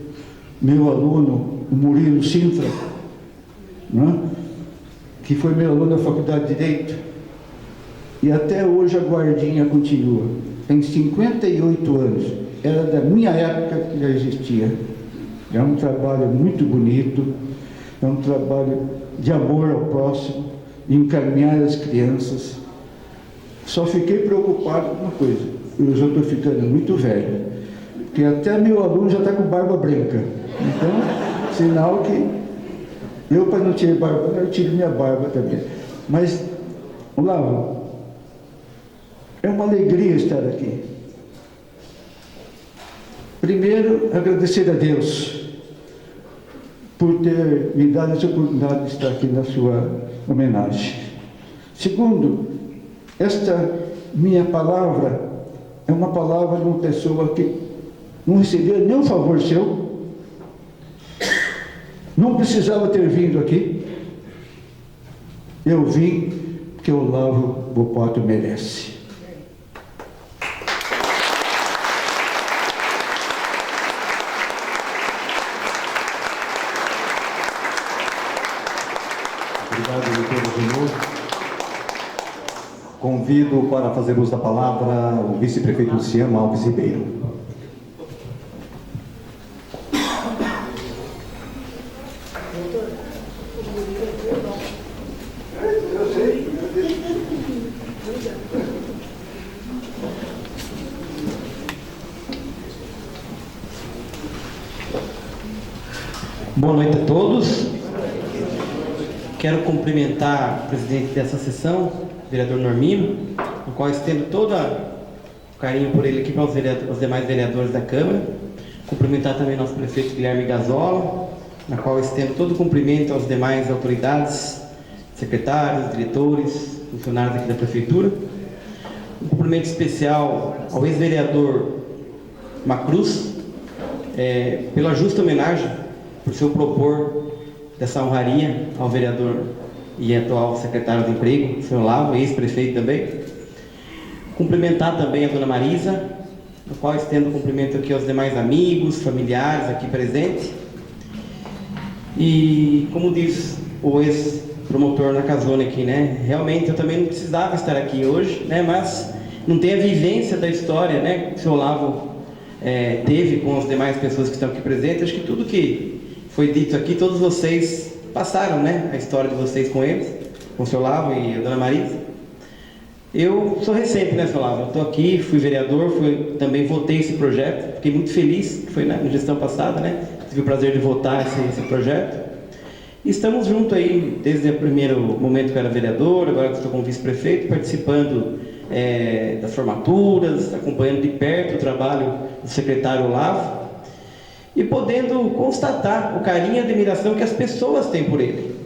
meu aluno, o Murilo Sintra, não é? Que foi meu aluno da Faculdade de Direito, e até hoje a guardinha continua. Tem 58 anos, era da minha época que já existia. É um trabalho muito bonito, é um trabalho de amor ao próximo, de encaminhar as crianças. Só fiquei preocupado com uma coisa: eu já estou ficando muito velho, porque até meu aluno já está com barba branca. Então, sinal que eu, para não tirar barba, eu tiro minha barba também. Mas, Olavo, é uma alegria estar aqui. Primeiro, agradecer a Deus por ter me dado essa oportunidade de estar aqui na sua homenagem. Segundo, esta minha palavra é uma palavra de uma pessoa que não recebeu nenhum favor seu, não precisava ter vindo aqui. Eu vim porque o Olavo Volpato merece. Obrigado, doutor Genô. Convido para fazer uso da palavra o vice-prefeito Luciano Alves Ribeiro. Boa noite a todos. Quero cumprimentar o presidente dessa sessão, o vereador Normino, no qual estendo todo o carinho por ele aqui para os demais vereadores da Câmara. Cumprimentar também nosso prefeito Guilherme Gazola, na qual estendo todo o cumprimento às demais autoridades, secretários, diretores, funcionários aqui da Prefeitura. Um cumprimento especial ao ex-vereador Macruz, pela justa homenagem, por seu propor dessa honraria ao vereador e atual secretário de Emprego, o senhor Olavo, ex-prefeito também. Cumprimentar também a dona Marisa, no qual estendo o cumprimento aqui aos demais amigos, familiares aqui presentes. E, como diz o ex-promotor Nakazone aqui, né, realmente eu também não precisava estar aqui hoje, né, mas não tem a vivência da história, né, que o senhor Olavo teve com as demais pessoas que estão aqui presentes. Acho que tudo que foi dito aqui, todos vocês passaram, né, a história de vocês com eles, com o senhor Olavo e a dona Marisa. Eu sou recente, né, senhor Olavo? Eu estou aqui, fui vereador, também votei esse projeto, fiquei muito feliz, que foi na gestão passada, né, tive o prazer de votar esse projeto. E estamos juntos aí, desde o primeiro momento que eu era vereador, agora que estou como vice-prefeito, participando das formaturas, acompanhando de perto o trabalho do secretário Olavo, e podendo constatar o carinho e a admiração que as pessoas têm por ele.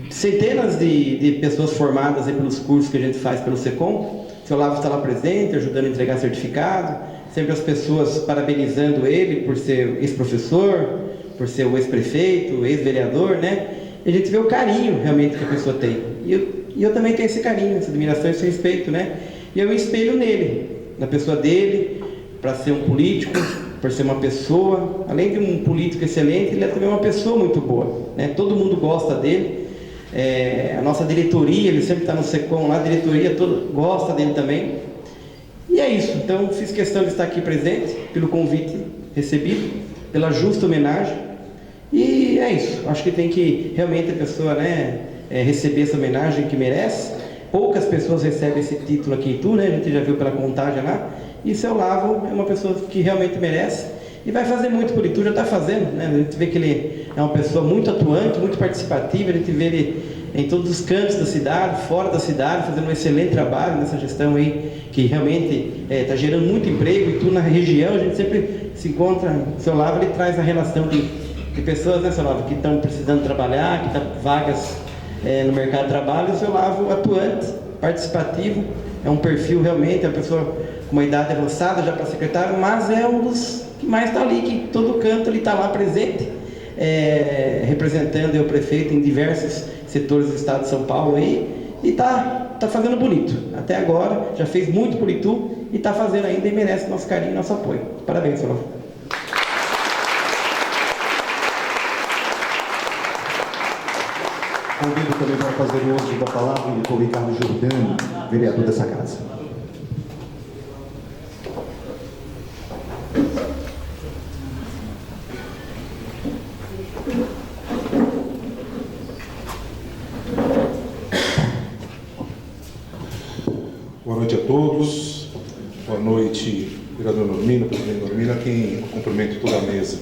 Centenas de pessoas formadas aí pelos cursos que a gente faz pelo SECOM, o senhor Olavo está lá presente, ajudando a entregar certificado, sempre as pessoas parabenizando ele por ser ex-professor, por ser o ex-prefeito, ex-vereador, né? e a gente vê o carinho realmente que a pessoa tem. E eu também tenho esse carinho, essa admiração, esse respeito, né? E eu me espelho nele, na pessoa dele, para ser um político, por ser uma pessoa, além de um político excelente, ele é também uma pessoa muito boa, né? Todo mundo gosta dele. A nossa diretoria, ele sempre está no SECOM lá, a diretoria toda gosta dele também. E é isso, então fiz questão de estar aqui presente, pelo convite recebido, pela justa homenagem. E é isso, acho que tem que realmente a pessoa, né, receber essa homenagem que merece. Poucas pessoas recebem esse título aqui em Itu, né? A gente já viu pela contagem lá. E seu Olavo é uma pessoa que realmente merece e vai fazer muito por Itu, já está fazendo, né? A gente vê que ele é uma pessoa muito atuante, muito participativa, a gente vê ele em todos os cantos da cidade, fora da cidade, fazendo um excelente trabalho nessa gestão aí, que realmente está gerando muito emprego. Itu na região, a gente sempre se encontra, o seu Olavo, ele traz a relação de pessoas, né, seu Olavo, que estão precisando trabalhar, que estão vagas no mercado de trabalho. O seu Olavo atuante, participativo, é um perfil realmente, é uma pessoa com uma idade avançada já para secretário, mas é um dos que mais está ali, que todo canto ele está lá presente, representando o prefeito em diversos setores do estado de São Paulo aí, e está fazendo bonito. Até agora, já fez muito por Itu e está fazendo ainda e merece nosso carinho e nosso apoio. Parabéns, seu Olavo. Convido também para fazer o uso da palavra o doutor Ricardo Giordani, vereador dessa casa. Boa noite a todos. Boa noite, vereador Normino, presidente Normino, a quem cumprimento toda a mesa.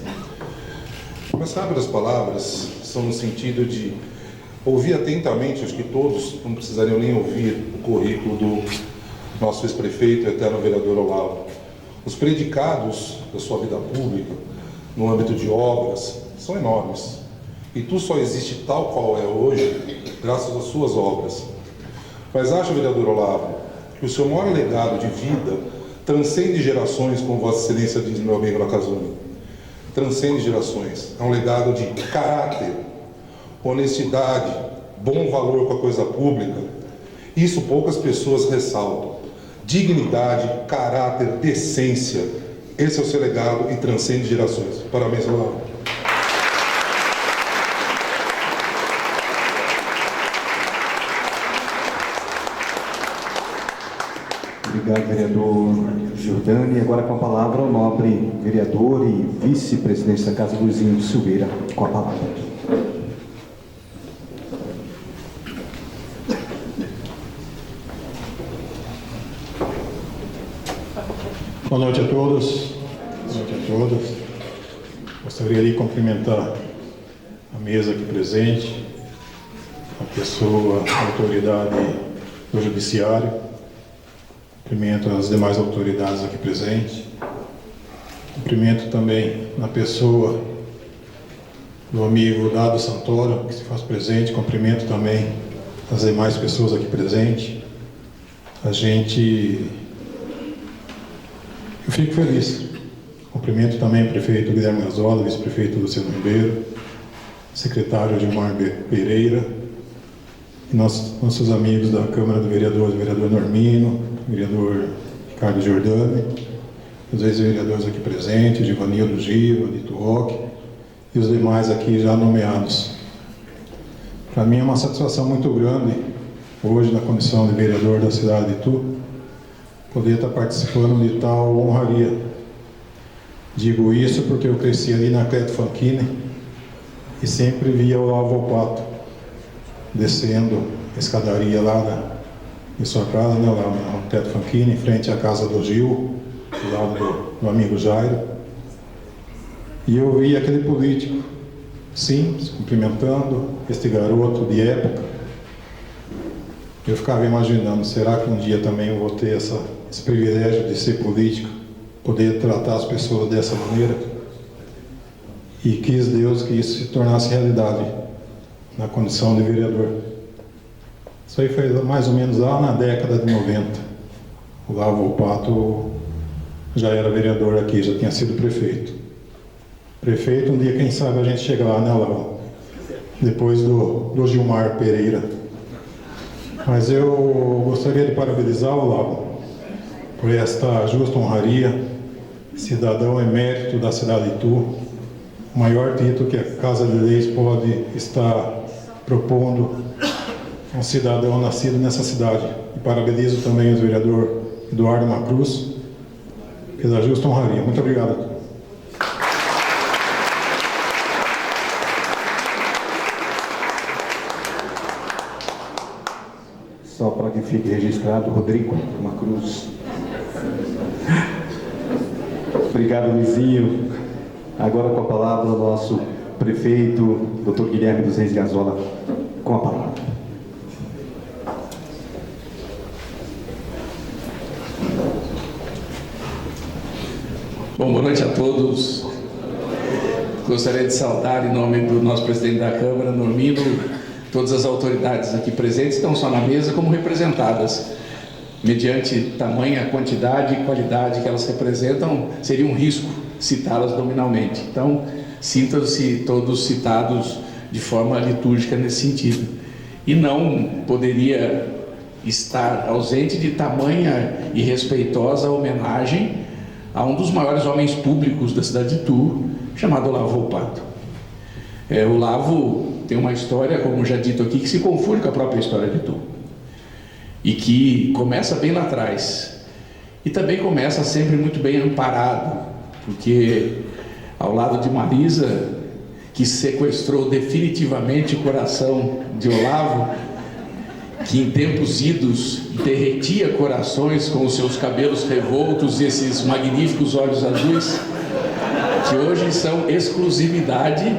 Mas sabe, as palavras são no sentido de ouvir atentamente, acho que todos não precisariam nem ouvir o currículo do nosso ex-prefeito e eterno vereador Olavo. Os predicados da sua vida pública, no âmbito de obras, são enormes. E Itu só existe tal qual é hoje, graças às suas obras. Mas acho, vereador Olavo, que o seu maior legado de vida transcende gerações, como Vossa Excelência diz, meu amigo Nakazone. Transcende gerações. É um legado de caráter, honestidade, bom valor com a coisa pública. Isso poucas pessoas ressaltam. Dignidade, caráter, decência. Esse é o seu legado e transcende gerações. Parabéns, Olavo. Obrigado, vereador Giordani. Agora com a palavra o nobre vereador e vice-presidente da Casa, Luizinho Silveira, com a palavra. Boa noite a todos. Boa noite a todas. Gostaria de cumprimentar a mesa aqui presente, a pessoa, a autoridade do Judiciário. Cumprimento as demais autoridades aqui presentes. Cumprimento também na pessoa do amigo Dado Santoro, que se faz presente. Cumprimento também as demais pessoas aqui presentes. Eu fico feliz. Cumprimento também o prefeito Guilherme Gazola, vice-prefeito Luciano Ribeiro, secretário Gilmar Pereira, e nossos amigos da Câmara do Vereador, o vereador Normino, o vereador Ricardo Giordani, os ex-vereadores aqui presentes, Givanildo Giva, Dito Roque, e os demais aqui já nomeados. Para mim é uma satisfação muito grande, hoje na condição de vereador da cidade de Itu, poder estar participando de tal honraria. Digo isso porque eu cresci ali na Cleto Fanchini e sempre via o Olavo Pato descendo a escadaria lá em sua casa, né, lá no Cleto Fanchini, em frente à casa do Gil, do lado do amigo Jairo. E eu via aquele político simples, cumprimentando este garoto de época. Eu ficava imaginando, será que um dia também eu vou ter esse privilégio de ser político, poder tratar as pessoas dessa maneira? E quis Deus que isso se tornasse realidade na condição de vereador. Isso aí foi mais ou menos lá na década de 90. O Olavo Pato já era vereador aqui, já tinha sido prefeito. Prefeito, um dia, quem sabe, a gente chega lá, né, Olavo? depois do Gilmar Pereira. Mas eu gostaria de parabenizar o Olavo por esta justa honraria, cidadão emérito da cidade de Itu, o maior título que a Casa de Leis pode estar propondo a um cidadão nascido nessa cidade. E parabenizo também o vereador Eduardo Macruz pela justa honraria. Muito obrigado. Só para que fique registrado, Rodrigo Macruz. Obrigado, Luizinho. Agora com a palavra o nosso prefeito, Dr. Guilherme dos Reis Gazola, com a palavra. Bom, boa noite a todos. Gostaria de saudar em nome do nosso presidente da Câmara, Normino, todas as autoridades aqui presentes, não só na mesa, como representadas. Mediante tamanha quantidade e qualidade que elas representam, seria um risco citá-las nominalmente. Então, sintam-se todos citados de forma litúrgica nesse sentido. E não poderia estar ausente de tamanha e respeitosa homenagem a um dos maiores homens públicos da cidade de Itu, chamado Olavo Volpato. O Olavo tem uma história, como já dito aqui, que se confunde com a própria história de Itu. E que começa bem lá atrás. E também começa sempre muito bem amparado, porque ao lado de Marisa, que sequestrou definitivamente o coração de Olavo, que em tempos idos derretia corações com os seus cabelos revoltos e esses magníficos olhos azuis, que hoje são exclusividade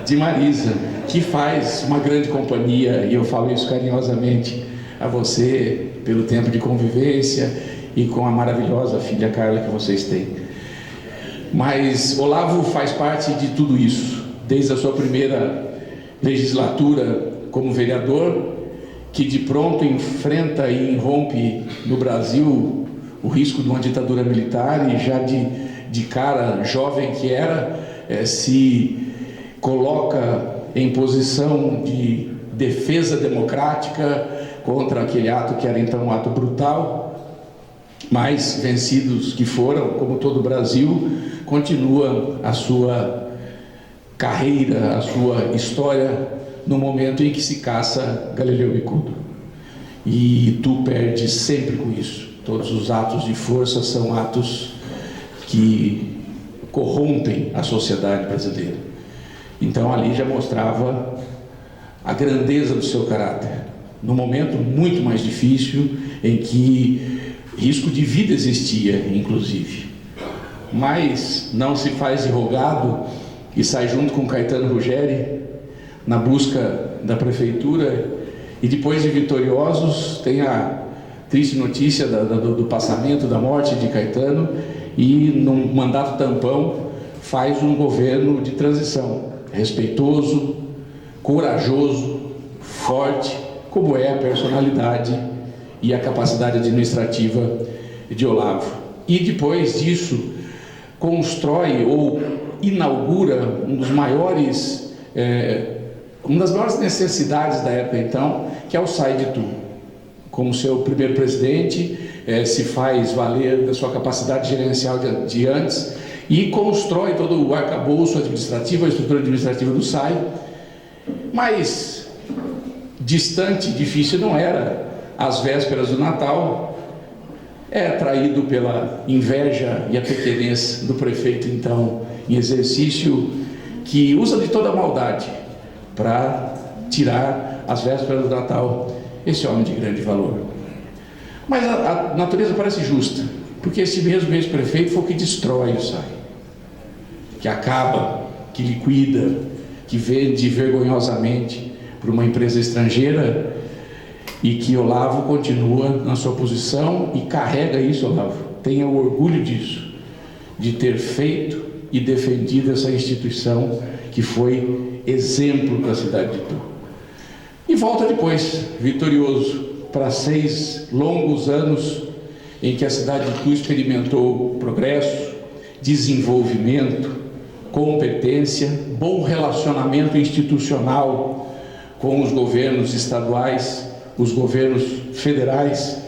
de Marisa, que faz uma grande companhia, e eu falo isso carinhosamente a você pelo tempo de convivência e com a maravilhosa filha Carla que vocês têm. Mas Olavo faz parte de tudo isso, desde a sua primeira legislatura como vereador, que de pronto enfrenta e irrompe no Brasil o risco de uma ditadura militar e já de cara jovem que era, se coloca em posição de defesa democrática contra aquele ato que era então um ato brutal, mas vencidos que foram, como todo o Brasil, continua a sua carreira, a sua história no momento em que se caça Galileu Bicudo. E tu perdes sempre com isso. Todos os atos de força são atos que corrompem a sociedade brasileira. Então ali já mostrava a grandeza do seu caráter, num momento muito mais difícil, em que risco de vida existia, inclusive. Mas não se faz de rogado e sai junto com Caetano Ruggeri na busca da prefeitura, e depois de vitoriosos tem a triste notícia do passamento, da morte de Caetano, e num mandato tampão faz um governo de transição, respeitoso, corajoso, forte, como é a personalidade e a capacidade administrativa de Olavo. E depois disso constrói ou inaugura uma das maiores necessidades da época então, que é o SAI de Itu. Como seu primeiro presidente, se faz valer da sua capacidade gerencial de antes e constrói todo o arcabouço administrativo, a estrutura administrativa do SAI, mas distante, difícil não era. Às vésperas do Natal, é atraído pela inveja e a pequenez do prefeito então em exercício, que usa de toda a maldade para tirar às vésperas do Natal esse homem de grande valor. Mas a natureza parece justa, porque esse mesmo ex-prefeito foi o que destrói o SAI, que acaba, que liquida, que vende vergonhosamente para uma empresa estrangeira, e que Olavo continua na sua posição e carrega isso, Olavo. Tenha o orgulho disso, de ter feito e defendido essa instituição que foi exemplo para a cidade de Itu. E volta depois, vitorioso, para 6 longos anos em que a cidade de Itu experimentou progresso, desenvolvimento, competência, bom relacionamento institucional com os governos estaduais, os governos federais.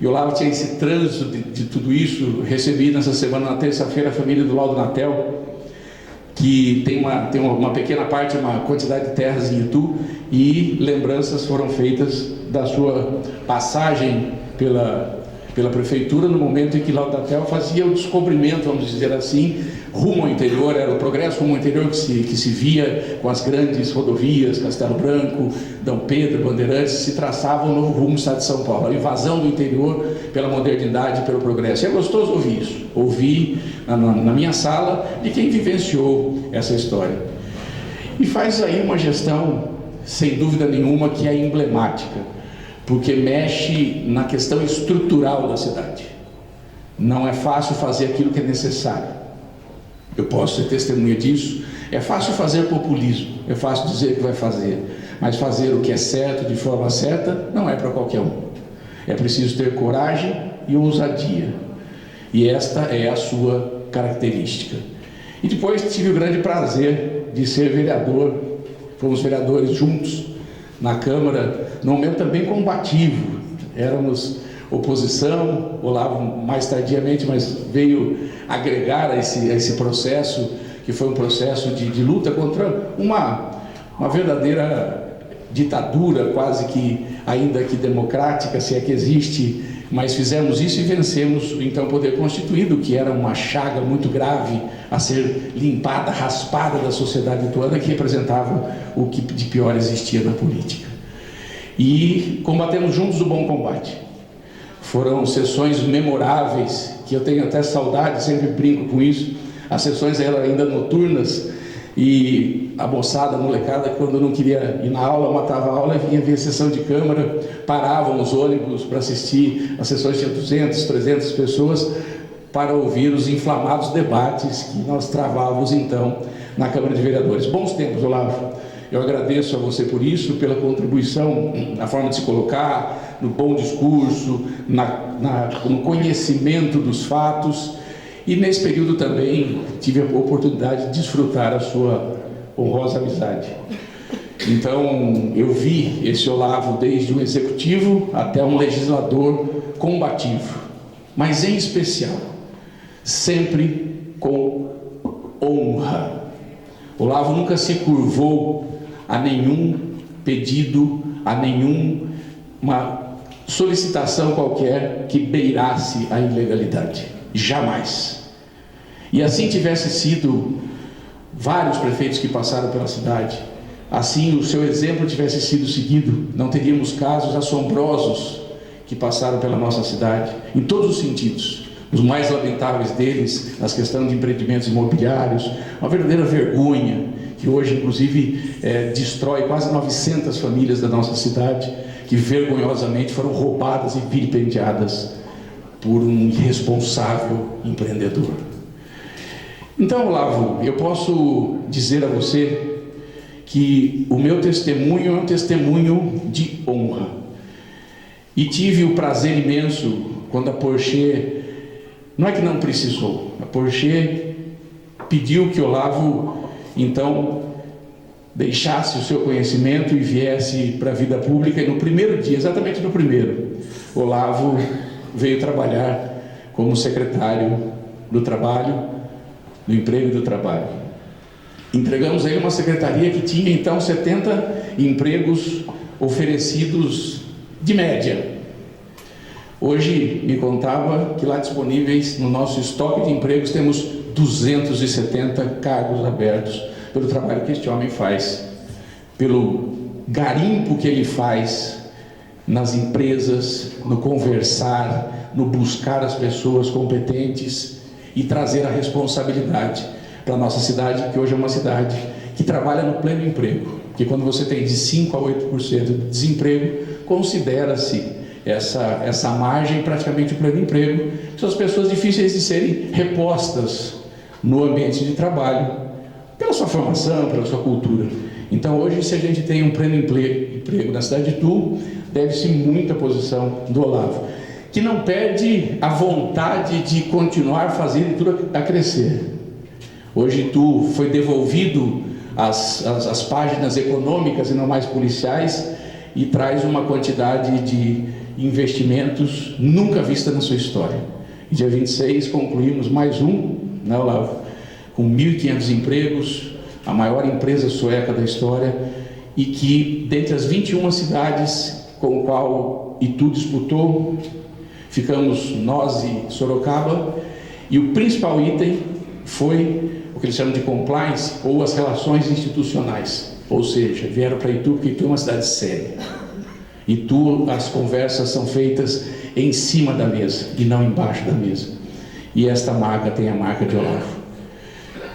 E o Olavo tinha esse trânsito de tudo isso. Recebi nessa semana, na terça-feira, a família do Laudo Natel, que tem uma pequena parte, uma quantidade de terras em Itu, e lembranças foram feitas da sua passagem pela prefeitura no momento em que Laudo Natel fazia o descobrimento, vamos dizer assim, rumo ao interior. Era o progresso rumo ao interior que se via com as grandes rodovias, Castelo Branco, Dom Pedro, Bandeirantes, se traçava um novo rumo no estado de São Paulo, a invasão do interior pela modernidade, pelo progresso. E é gostoso ouvir isso, ouvir na minha sala de quem vivenciou essa história. E faz aí uma gestão, sem dúvida nenhuma, que é emblemática, porque mexe na questão estrutural da cidade. Não é fácil fazer aquilo que é necessário. Eu posso ser testemunha disso. É fácil fazer populismo, é fácil dizer que vai fazer, mas fazer o que é certo de forma certa não é para qualquer um. É preciso ter coragem e ousadia, e esta é a sua característica. E depois tive o grande prazer de ser vereador. Fomos vereadores juntos na Câmara, num momento também combativo. Éramos oposição, Olavo mais tardiamente, mas veio agregar a esse processo, que foi um processo de luta contra uma verdadeira ditadura, quase que, ainda que democrática, se é que existe, mas fizemos isso e vencemos o então poder constituído, que era uma chaga muito grave a ser limpada, raspada da sociedade ituana, que representava o que de pior existia na política. E combatemos juntos o bom combate. Foram sessões memoráveis, que eu tenho até saudade, sempre brinco com isso. As sessões eram ainda noturnas, e a moçada, a molecada, quando não queria ir na aula, matava a aula e vinha ver a sessão de Câmara. Paravam os ônibus para assistir. As sessões tinham 200, 300 pessoas para ouvir os inflamados debates que nós travávamos então na Câmara de Vereadores. Bons tempos, Olavo. Eu agradeço a você por isso, pela contribuição na forma de se colocar, no bom discurso, no conhecimento dos fatos. E nesse período também tive a oportunidade de desfrutar a sua honrosa amizade. Então eu vi esse Olavo desde um executivo até um legislador combativo, mas em especial, sempre com honra. Olavo nunca se curvou a nenhum pedido, a nenhuma solicitação qualquer que beirasse a ilegalidade. Jamais. E assim tivesse sido vários prefeitos que passaram pela cidade, assim o seu exemplo tivesse sido seguido, não teríamos casos assombrosos que passaram pela nossa cidade, em todos os sentidos. Os mais lamentáveis deles, nas questões de empreendimentos imobiliários, uma verdadeira vergonha, que hoje inclusive destrói quase 900 famílias da nossa cidade, que vergonhosamente foram roubadas e vilipendiadas por um irresponsável empreendedor. Então, Olavo, eu posso dizer a você que o meu testemunho é um testemunho de honra. E tive o prazer imenso quando a Porsche, não é que não precisou, a Porsche pediu que Olavo então deixasse o seu conhecimento e viesse para a vida pública, e no primeiro dia, exatamente no primeiro, Olavo veio trabalhar como secretário do Trabalho, do Emprego e do Trabalho. Entregamos aí uma secretaria que tinha então 70 empregos oferecidos de média. Hoje me contava que lá disponíveis no nosso estoque de empregos temos 270 cargos abertos pelo trabalho que este homem faz, pelo garimpo que ele faz nas empresas, no conversar, no buscar as pessoas competentes e trazer a responsabilidade para a nossa cidade, que hoje é uma cidade que trabalha no pleno emprego, porque quando você tem de 5% a 8% de desemprego, considera-se essa margem praticamente o pleno emprego. São as pessoas difíceis de serem repostas no ambiente de trabalho, pela sua formação, pela sua cultura. Então hoje, se a gente tem um pleno emprego na cidade de Itu, deve-se muita posição do Olavo, que não perde a vontade de continuar fazendo tudo a crescer. Hoje Itu foi devolvido às páginas econômicas e não mais policiais e traz uma quantidade de investimentos nunca vista na sua história. E dia 26 concluímos mais um, né, Olavo? Com 1.500 empregos, a maior empresa sueca da história, e que, dentre as 21 cidades com o qual Itu disputou, ficamos nós e Sorocaba, e o principal item foi o que eles chamam de compliance, ou as relações institucionais. Ou seja, vieram para Itu porque Itu é uma cidade séria. Itu, as conversas são feitas em cima da mesa e não embaixo da mesa. E esta marca tem a marca de Olavo.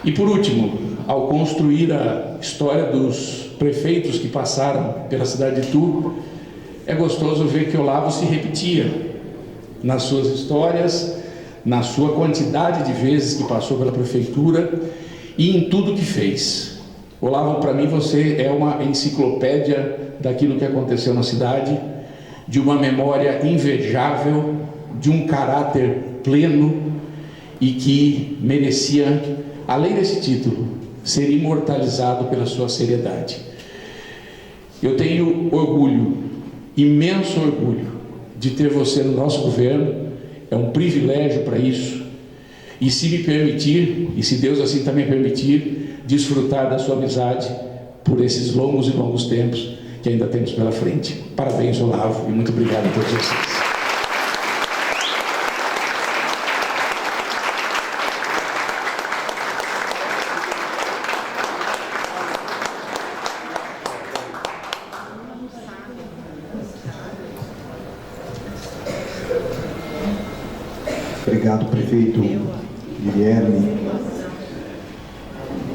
E por último, ao construir a história dos prefeitos que passaram pela cidade de Itu, é gostoso ver que Olavo se repetia nas suas histórias, na sua quantidade de vezes que passou pela prefeitura e em tudo que fez. Olavo, para mim, você é uma enciclopédia daquilo que aconteceu na cidade, de uma memória invejável, de um caráter pleno e que merecia, além desse título, ser imortalizado pela sua seriedade. Eu tenho orgulho, imenso orgulho, de ter você no nosso governo. É um privilégio para isso. E se me permitir, e se Deus assim também permitir, desfrutar da sua amizade por esses longos e longos tempos que ainda temos pela frente. Parabéns, Olavo, e muito obrigado a todos vocês. Obrigado, prefeito Guilherme.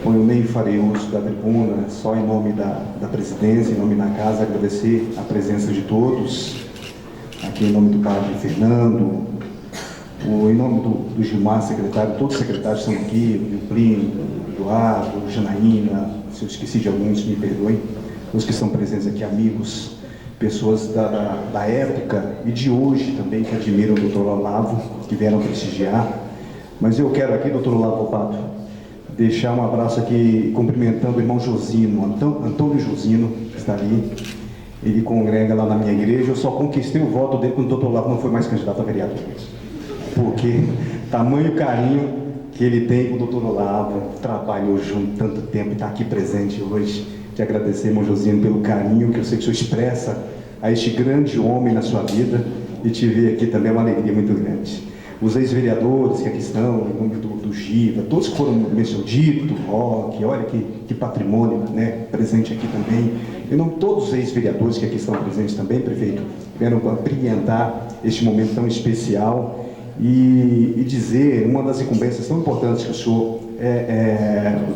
Bom, eu nem farei uso da tribuna, só em nome da presidência, em nome da casa, agradecer a presença de todos, aqui em nome do padre Fernando, em nome do Gilmar, secretário, todos os secretários estão aqui, o Plínio, o Eduardo, o Janaína, se eu esqueci de alguns, me perdoem, os que estão presentes aqui, amigos, pessoas da época e de hoje também, que admiram o doutor Olavo, que vieram prestigiar. Mas eu quero aqui, doutor Olavo Pato, deixar um abraço aqui, cumprimentando o irmão Josino, Antônio Josino, que está ali. Ele congrega lá na minha igreja. Eu só conquistei o voto dele quando o doutor Olavo não foi mais candidato a vereador. Porque tamanho carinho que ele tem com o doutor Olavo, trabalhou junto tanto tempo e está aqui presente hoje. Te agradecer, irmão Josino, pelo carinho que eu sei que o senhor expressa a este grande homem na sua vida, e te ver aqui também é uma alegria muito grande. Os ex-vereadores que aqui estão, em nome do Giva, todos que foram mencionados, Dito, Roque, olha que patrimônio, né, presente aqui também. Em nome de todos os ex-vereadores que aqui estão presentes também, prefeito, vieram brilhantar este momento tão especial e dizer uma das incumbências tão importantes que o senhor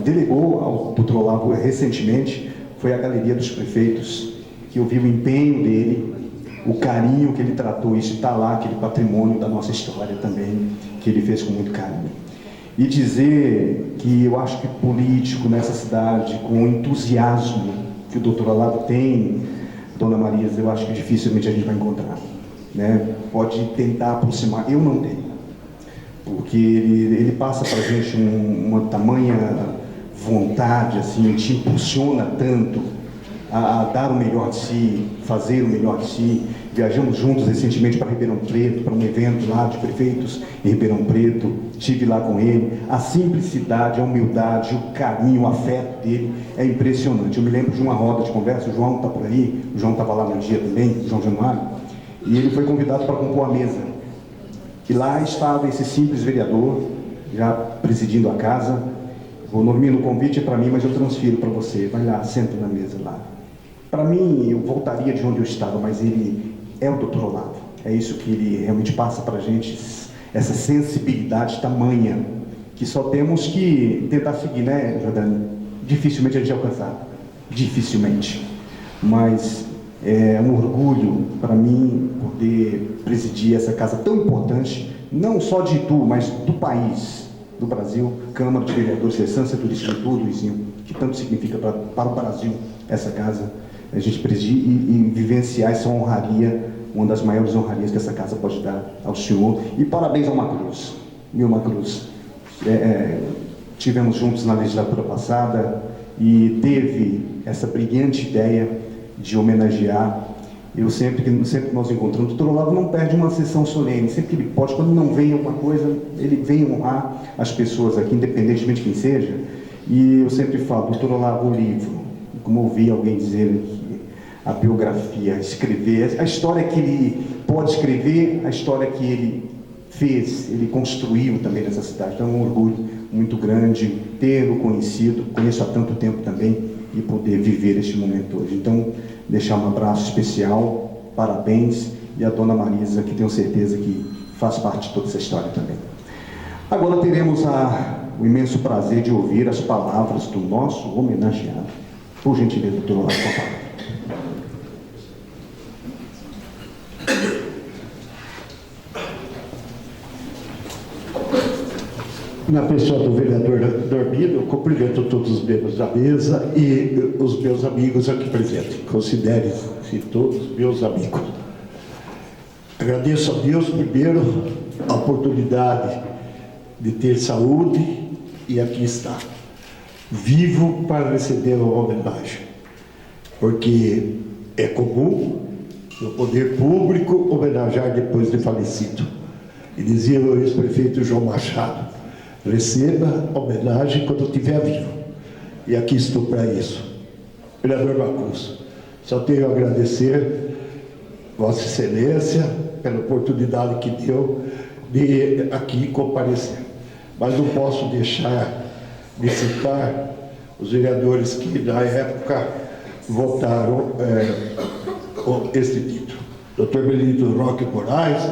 delegou ao doutor Olavo recentemente, foi a Galeria dos Prefeitos, que eu vi o empenho dele, o carinho que ele tratou, isso está lá, aquele patrimônio da nossa história também, que ele fez com muito carinho. E dizer que eu acho que político nessa cidade, com o entusiasmo que o doutor Olavo tem, dona Marisa, eu acho que dificilmente a gente vai encontrar, né? Pode tentar aproximar, eu não tenho, porque ele passa para a gente uma tamanha vontade, assim, te impulsiona tanto a dar o melhor de si, fazer o melhor de si. Viajamos juntos recentemente para Ribeirão Preto, para um evento lá de prefeitos em Ribeirão Preto, estive lá com ele. A simplicidade, a humildade, o carinho, o afeto dele é impressionante. Eu me lembro de uma roda de conversa, o João está por aí, o João estava lá no dia também, o João Januário, e ele foi convidado para compor a mesa. E lá estava esse simples vereador, já presidindo a casa. O Normino, o convite é para mim, mas eu transfiro para você. Vai lá, senta na mesa lá. Para mim, eu voltaria de onde eu estava, mas ele é o doutor Olavo. É isso que ele realmente passa para a gente, essa sensibilidade tamanha, que só temos que tentar seguir, né, Jordânia? Dificilmente a gente alcançar. Dificilmente. Mas é um orgulho para mim poder presidir essa casa tão importante, não só de Itu, mas do país, do Brasil, Câmara de Vereadores, Estância Turística de tudo, Luizinho, que tanto significa para o Brasil essa casa. A gente presidir e vivenciar essa honraria, uma das maiores honrarias que essa casa pode dar ao senhor. E parabéns ao Macruz, meu Macruz. tivemos juntos na legislatura passada e teve essa brilhante ideia de homenagear. Eu sempre que nós encontramos, o Dr. Olavo não perde uma sessão solene, sempre que ele pode, quando não vem alguma coisa, ele vem honrar as pessoas aqui, independentemente de quem seja. E eu sempre falo, Dr. Olavo, o livro, como ouvi alguém dizer aqui, a biografia, escrever, a história que ele pode escrever, a história que ele fez, ele construiu também nessa cidade. Então é um orgulho muito grande tê-lo conhecido, conheço há tanto tempo também, e poder viver este momento hoje. Então, deixar um abraço especial, parabéns, e a dona Marisa, que tenho certeza que faz parte de toda essa história também. Agora teremos o imenso prazer de ouvir as palavras do nosso homenageado. Por gentileza, doutor Olavo, por favor. Na pessoa do vereador Dormido, eu cumprimento todos os membros da mesa e os meus amigos aqui presentes. Considere-se todos meus amigos. Agradeço a Deus, primeiro, a oportunidade de ter saúde e aqui está, vivo para receber uma homenagem. Porque é comum no poder público homenagear depois de falecido. E dizia o ex-prefeito João Machado: receba homenagem quando estiver vivo. E aqui estou para isso. Vereador Macruz, só tenho a agradecer Vossa Excelência pela oportunidade que deu de aqui comparecer. Mas não posso deixar de citar os vereadores que na época votaram este título. Dr. Benedito Roque Moraes,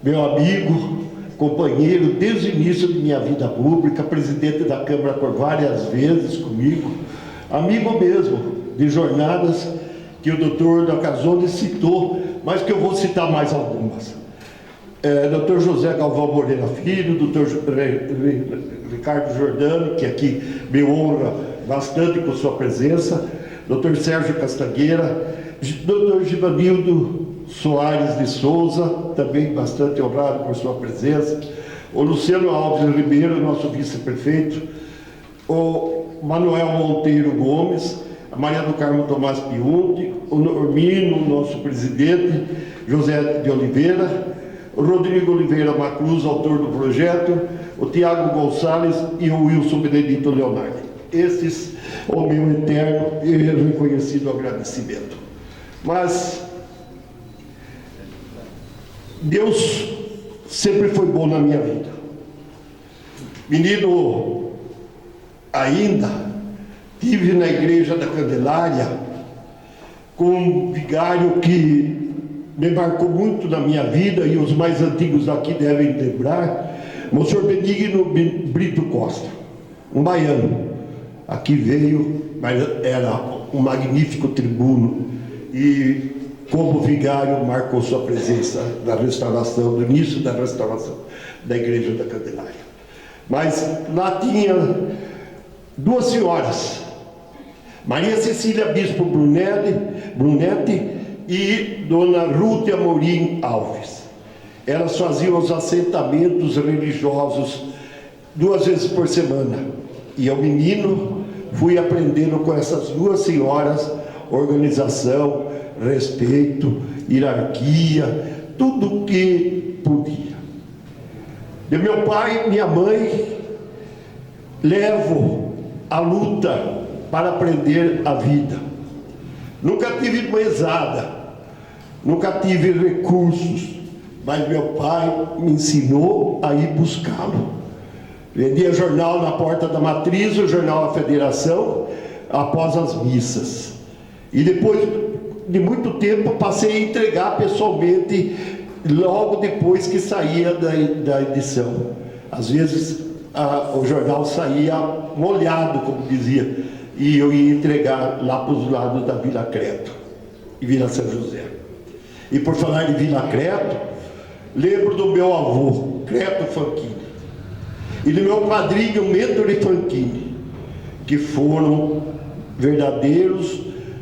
meu amigo, companheiro desde o início de minha vida pública, presidente da Câmara por várias vezes comigo, amigo mesmo de jornadas que o doutor Nakazone citou, mas que eu vou citar mais algumas. Dr. José Galvão Moreira Filho, Dr. Ricardo Jordano, que aqui me honra bastante com sua presença, Dr. Sérgio Castanheira, Dr. Givanildo Soares de Souza, também bastante honrado por sua presença, o Luciano Alves Ribeiro, nosso vice-prefeito, o Manuel Monteiro Gomes, a Maria do Carmo Tomás Piunti, o Normino, nosso presidente, José de Oliveira, o Rodrigo Oliveira Macruz, autor do projeto, o Tiago Gonçalves e o Wilson Benedito Leonardo. Esses, o meu eterno e reconhecido agradecimento. Mas Deus sempre foi bom na minha vida. Menino ainda, tive na igreja da Candelária com um vigário que me marcou muito na minha vida, e os mais antigos aqui devem lembrar, Monsenhor Benigno Brito Costa, um baiano. Aqui veio, mas era um magnífico tribuno, e como vigário marcou sua presença na restauração, no início da restauração da igreja da Candelária. Mas lá tinha duas senhoras, Maria Cecília Bispo Brunetti e Dona Ruth Amorim Alves. Elas faziam os assentamentos religiosos 2 vezes por semana. E eu, menino, fui aprendendo com essas duas senhoras organização, respeito, hierarquia, tudo que podia. De meu pai e minha mãe, levo a luta para aprender a vida. Nunca tive mesada, nunca tive recursos, mas meu pai me ensinou a ir buscá-lo. Vendia jornal na porta da matriz, o jornal da Federação, após as missas. E depois de muito tempo passei a entregar pessoalmente, logo depois que saía da edição. Às vezes o jornal saía molhado, como dizia, e eu ia entregar lá para os lados da Vila Creto e Vila São José. E por falar de Vila Creto, lembro do meu avô, Creto Fanchini, e do meu padrinho Mentore Fanchini, que foram verdadeiros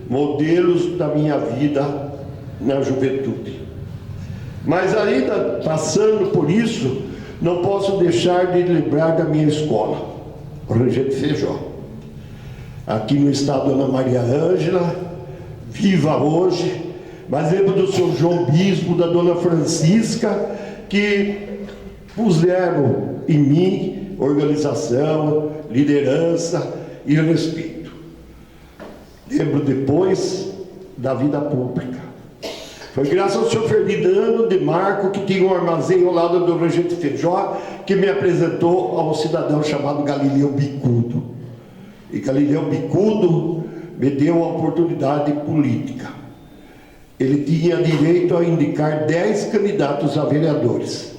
modelos da minha vida na juventude. Mas ainda passando por isso, não posso deixar de lembrar da minha escola. Rangel de Feijó. Aqui no estado, Ana Maria Ângela, viva hoje, mas lembro do seu João Bispo, da dona Francisca, que puseram em mim organização, liderança e respeito. Lembro depois da vida pública. Foi graças ao senhor Ferdinando de Marco, que tinha um armazém ao lado do Rangel de Feijó, que me apresentou a um cidadão chamado Galileu Bicudo. E Galileu Bicudo me deu a oportunidade política. Ele tinha direito a indicar 10 candidatos a vereadores.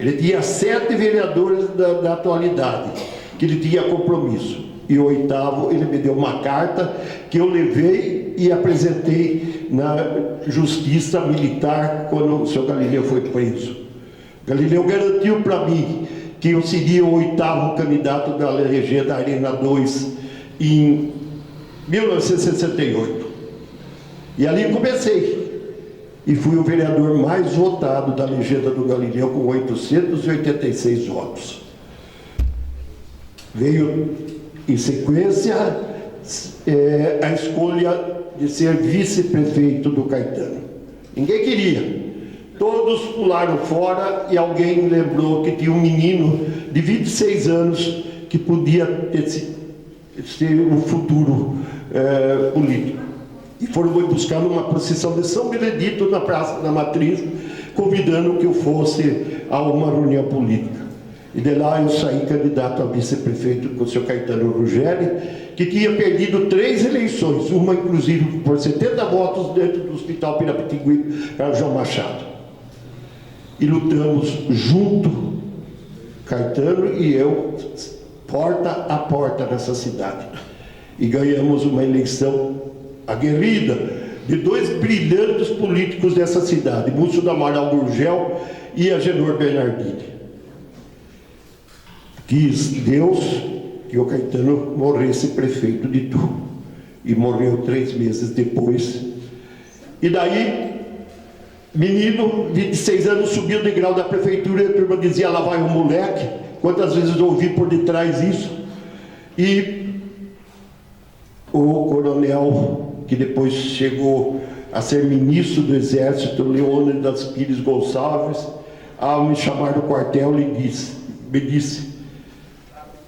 Ele tinha 7 vereadores da atualidade, que ele tinha compromisso. E o 8º, ele me deu uma carta que eu levei e apresentei na Justiça Militar quando o senhor Galileu foi preso. Galileu garantiu para mim que eu seria o 8º candidato da legenda da Arena 2 em 1968. E ali comecei. E fui o vereador mais votado da legenda do Galileu, com 886 votos. Veio em sequência a escolha de ser vice-prefeito do Caetano. Ninguém queria. Todos pularam fora e alguém lembrou que tinha um menino de 26 anos que podia ser um futuro político. E foram buscar numa procissão de São Benedito na Praça da Matriz, convidando que eu fosse a uma reunião política. E de lá eu saí candidato a vice-prefeito com o senhor Caetano Ruggeri, que tinha perdido 3 eleições, uma inclusive por 70 votos dentro do Hospital Pirapitingui, Carlos João Machado. E lutamos junto, Caetano e eu, porta a porta nessa cidade. E ganhamos uma eleição aguerrida de 2 brilhantes políticos dessa cidade, Múcio do Amaral Gurgel e Agenor Bernardini. Quis Deus que o Caetano morresse prefeito de Itu, e morreu 3 meses depois. E daí, menino, 26 anos, subiu o degrau da prefeitura, e a turma dizia: lá vai o moleque. Quantas vezes eu ouvi por detrás isso? E o coronel, que depois chegou a ser ministro do Exército, Leônidas Pires Gonçalves, ao me chamar do quartel, me disse: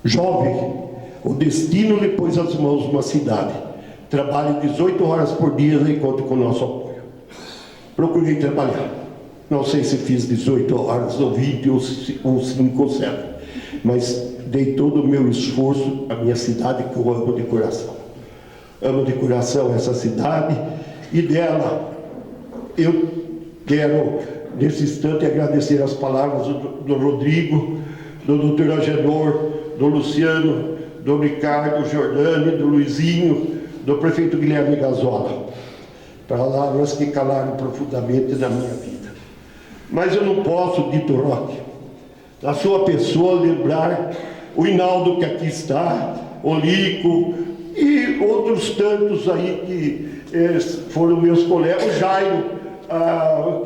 jovem, o destino lhe pôs as mãos numa cidade. Trabalhe 18 horas por dia e conte com o nosso apoio. Procurei trabalhar. Não sei se fiz 18 horas, ou 20, ou 5 ou 7. Mas dei todo o meu esforço à minha cidade, que eu amo de coração. Amo de coração essa cidade, e dela eu quero, nesse instante, agradecer as palavras do Rodrigo, do doutor Agenor, do Luciano, do Ricardo Giordani, do Luizinho, do prefeito Guilherme Gazola. Palavras que calaram profundamente na minha vida. Mas eu não posso, Dito Roque, na sua pessoa, lembrar o Hinaldo, que aqui está, o Lico e outros tantos aí que foram meus colegas, o Jairo,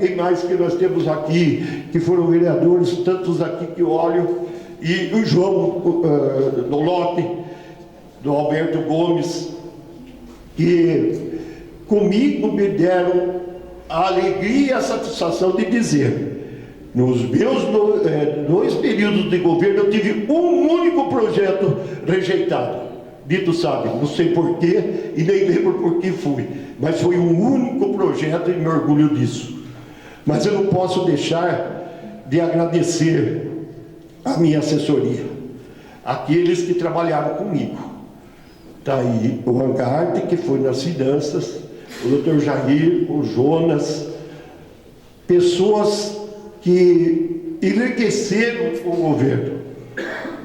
quem mais que nós temos aqui, que foram vereadores, tantos aqui que eu olho, e o João do Lote, do Alberto Gomes, que comigo me deram a alegria e a satisfação de dizer: nos meus 2 períodos de governo eu tive um único projeto rejeitado. Dito sabe, não sei porquê e nem lembro por que fui, mas foi um único projeto e me orgulho disso. Mas eu não posso deixar de agradecer a minha assessoria, aqueles que trabalharam comigo. Está aí o Angarte, que foi nas finanças, o doutor Jair, o Jonas, pessoas que enriqueceram o governo,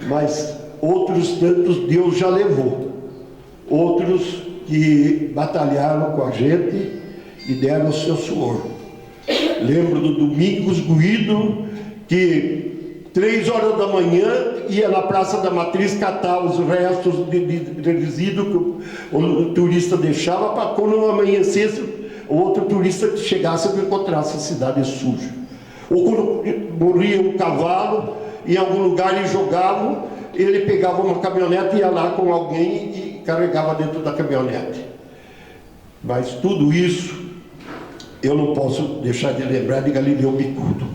mas outros tantos Deus já levou, outros que batalharam com a gente e deram o seu suor. Lembro do Domingos Guido, que 3 horas da manhã ia na Praça da Matriz catar os restos de resíduo que o turista deixava, para quando amanhecesse o outro turista que chegasse e encontrasse a cidade suja. Ou quando morria um cavalo em algum lugar e jogavam, ele pegava uma caminhonete, ia lá com alguém e carregava dentro da caminhonete. Mas tudo isso, eu não posso deixar de lembrar de Galileu Bicudo.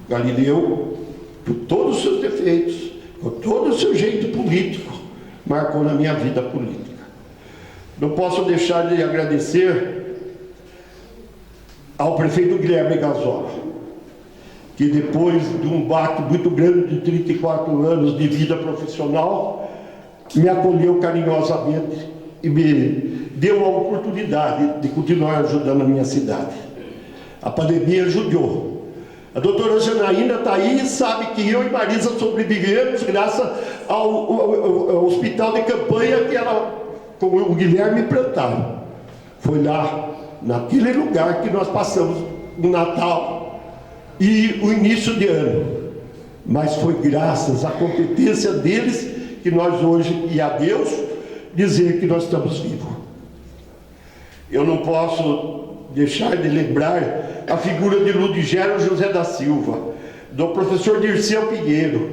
Galileu, por todos os seus defeitos, com todo o seu jeito político, marcou na minha vida política. Não posso deixar de agradecer ao prefeito Guilherme Gazola, que depois de um baque muito grande de 34 anos de vida profissional, me acolheu carinhosamente e me deu a oportunidade de continuar ajudando a minha cidade. A pandemia ajudou. A doutora Janaína está aí e sabe que eu e Marisa sobrevivemos graças ao hospital de campanha que ela, com o Guilherme, plantaram. Foi lá, naquele lugar, que nós passamos o Natal e o início de ano. Mas foi graças à competência deles que nós hoje, e a Deus, dizer que nós estamos vivos. Eu não posso deixar de lembrar a figura de Ludigério José da Silva, do professor Dirceu Pinheiro,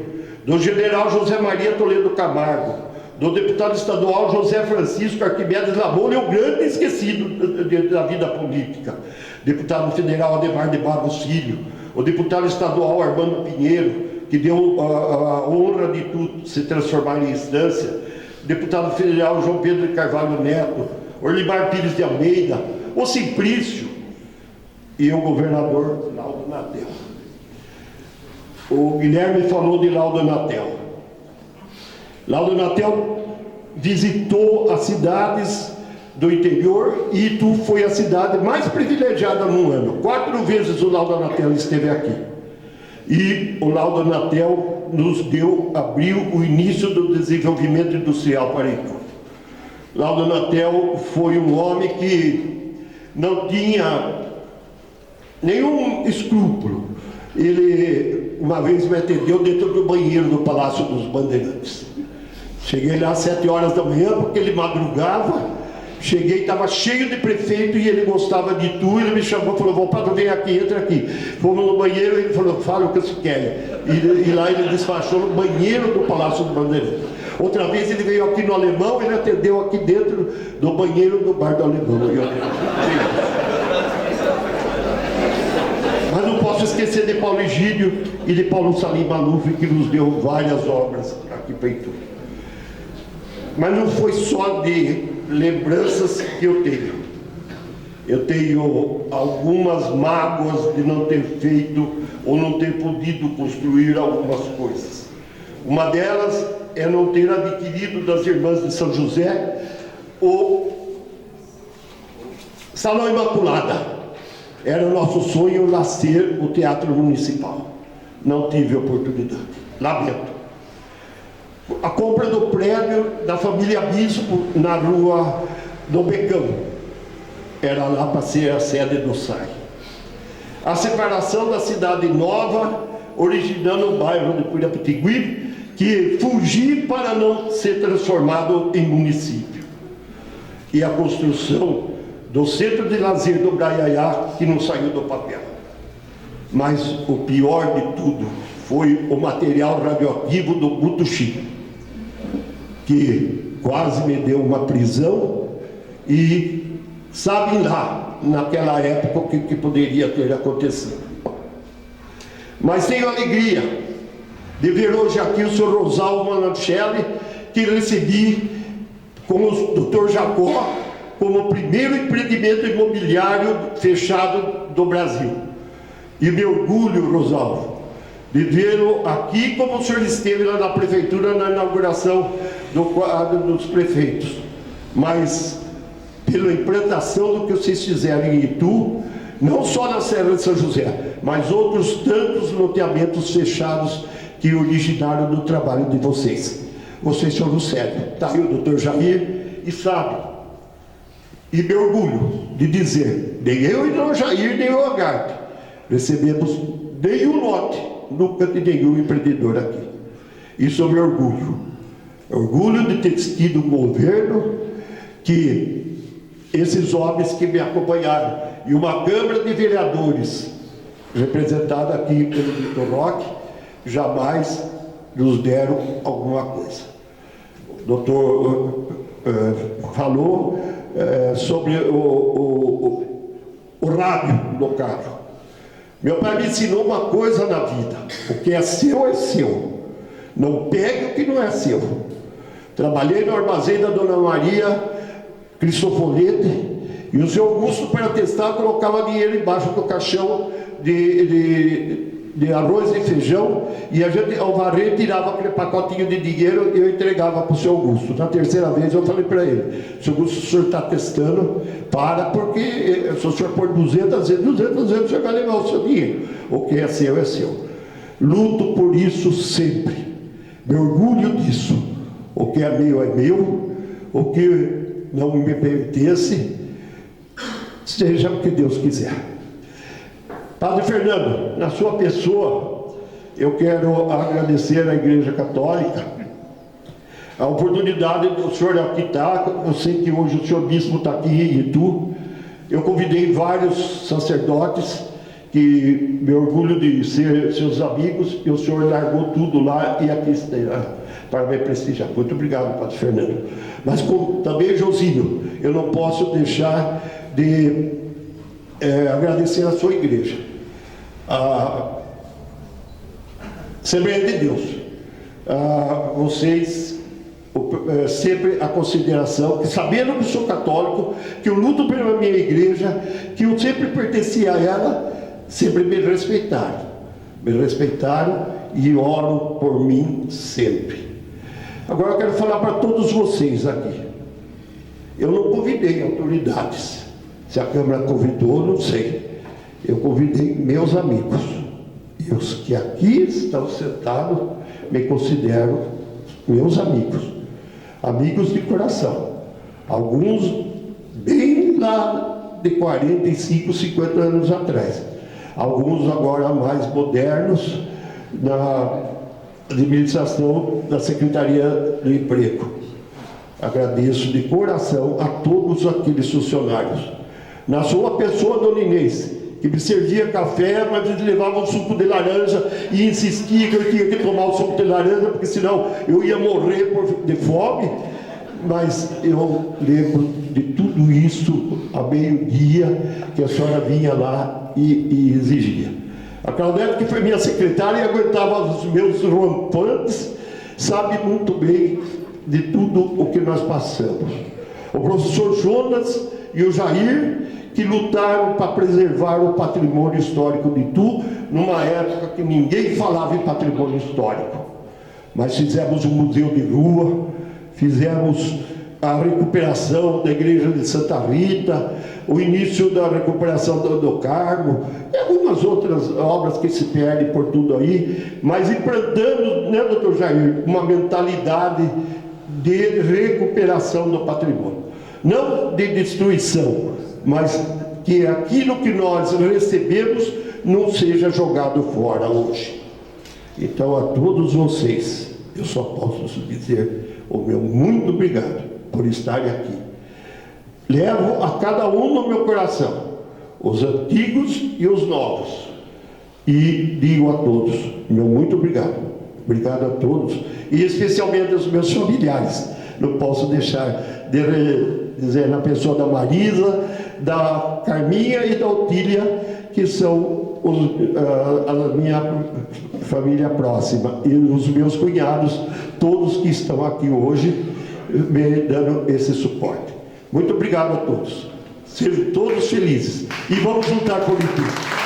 do general José Maria Toledo Camargo, do deputado estadual José Francisco Arquimedes Lamoura, o grande esquecido da vida política, deputado federal Ademar de Barros Filho, o deputado estadual Armando Pinheiro, que deu a honra de tudo se transformar em instância, deputado federal João Pedro de Carvalho Neto, Orlimar Pires de Almeida, o Simplício e o governador Laudo Natel. O Guilherme falou de Laudo Natel. Laudo Natel visitou as cidades do interior e Itu foi a cidade mais privilegiada no ano. 4 vezes o Laudo Natel esteve aqui. E o Laudo Natel nos abriu o início do desenvolvimento industrial para Itu. Laudo Natel foi um homem que não tinha nenhum escrúpulo. Ele uma vez me atendeu dentro do banheiro do Palácio dos Bandeirantes. Cheguei lá às 7 horas da manhã, porque ele madrugava. Cheguei, estava cheio de prefeito e ele gostava de tu. Ele me chamou e falou: "Vô Padre, vem aqui, entra aqui." Fomos no banheiro e ele falou: "Fala o que você quer." E lá ele despachou no banheiro do Palácio dos Bandeirantes. Outra vez ele veio aqui no Alemão, ele atendeu aqui dentro do banheiro do bar do Alemão. Mas não posso esquecer de Paulo Egídio e de Paulo Salim Maluf, que nos deu várias obras aqui para Itu. Mas não foi só de lembranças que eu tenho. Eu tenho algumas mágoas de não ter feito ou não ter podido construir algumas coisas. Uma delas é não ter adquirido das Irmãs de São José o Salão Imaculada. Era o nosso sonho nascer o Teatro Municipal. Não tive oportunidade. Lamento. A compra do prédio da família Bispo na rua do Becão. Era lá para ser a sede do SAI. A separação da Cidade Nova, originando o bairro de Pirapitiguí, que fugi para não ser transformado em município. E a construção do Centro de Lazer do Braiaiá, que não saiu do papel. Mas o pior de tudo foi o material radioativo do Butuxi, que quase me deu uma prisão e sabem lá, naquela época, o que poderia ter acontecido. Mas tenho alegria de ver hoje aqui o senhor Rosalvo Manancelli, que recebi com o Dr. Jacó como o primeiro empreendimento imobiliário fechado do Brasil. E me orgulho, Rosalvo, de vê-lo aqui, como o senhor esteve lá na prefeitura na inauguração do quadro dos prefeitos. Mas pela implantação do que vocês fizeram em Itu, não só na Serra de São José, mas outros tantos loteamentos fechados que originaram do trabalho de vocês. Vocês foram sérios. Está aí o doutor Jair e sabe. E me orgulho de dizer, nem eu e não Jair, nem o Lagarde recebemos nenhum lote, nunca de nenhum empreendedor aqui. Isso eu me orgulho. Orgulho de ter tido um governo que esses homens que me acompanharam e uma Câmara de Vereadores representada aqui pelo Vitor Roque jamais nos deram alguma coisa. O doutor falou sobre o rádio do carro. Meu pai me ensinou uma coisa na vida: o que é seu é seu, não pegue o que não é seu. Trabalhei no armazém da Dona Maria Cristofoletti, e o seu Augusto, para testar, colocava dinheiro embaixo do caixão de arroz e feijão, e a gente, ao varrer, tirava aquele pacotinho de dinheiro e eu entregava para o seu Augusto. Na terceira vez eu falei para ele: seu Augusto, o senhor está testando, porque se o senhor pôr 200, o senhor vai levar o seu dinheiro. O que é seu é seu. Luto por isso sempre, me orgulho disso. O que é meu, o que não me pertence, seja o que Deus quiser. Padre Fernando, na sua pessoa, eu quero agradecer à Igreja Católica a oportunidade do senhor aqui estar. Eu sei que hoje o senhor bispo está aqui em Itu. Eu convidei vários sacerdotes que me orgulho de ser seus amigos, e o senhor largou tudo lá e aqui está para me prestigiar. Muito obrigado, Padre Fernando. Mas também, Josinho, eu não posso deixar de agradecer a sua igreja, a Assembleia de Deus, vocês sempre a consideração, que sabendo que sou católico, que eu luto pela minha igreja, que eu sempre pertencia a ela, sempre me respeitaram e oram por mim sempre. Agora eu quero falar para todos vocês aqui. Eu não convidei autoridades. Se a Câmara convidou, não sei. Eu convidei meus amigos. E os que aqui estão sentados me considero meus amigos. Amigos de coração. Alguns bem lá de 45, 50 anos atrás. Alguns agora mais modernos, na administração da Secretaria do Emprego. Agradeço de coração a todos aqueles funcionários. Na sua pessoa, Dona Inês, que me servia café, mas eles levavam suco de laranja e insistia que eu tinha que tomar o suco de laranja, porque senão eu ia morrer de fome. Mas eu lembro de tudo isso a meio-dia, que a senhora vinha lá e exigia. A Claudete, que foi minha secretária e aguentava os meus rompantes, sabe muito bem de tudo o que nós passamos. O professor Jonas e o Jair, que lutaram para preservar o patrimônio histórico de Itu, numa época que ninguém falava em patrimônio histórico. Mas fizemos um museu de rua, fizemos a recuperação da igreja de Santa Rita, o início da recuperação do Carmo, e algumas outras obras que se perdem por tudo aí, mas implantamos, né, doutor Jair, uma mentalidade de recuperação do patrimônio. Não de destruição, mas que aquilo que nós recebemos não seja jogado fora hoje. Então, a todos vocês, eu só posso dizer o meu muito obrigado por estarem aqui. Levo a cada um no meu coração, os antigos e os novos, e digo a todos, meu muito obrigado. Obrigado a todos, e especialmente aos meus familiares. Não posso deixar de dizer, na pessoa da Marisa, da Carminha e da Otília, que são a minha família próxima, e os meus cunhados, todos que estão aqui hoje, me dando esse suporte. Muito obrigado a todos. Sejam todos felizes. E vamos lutar por isso.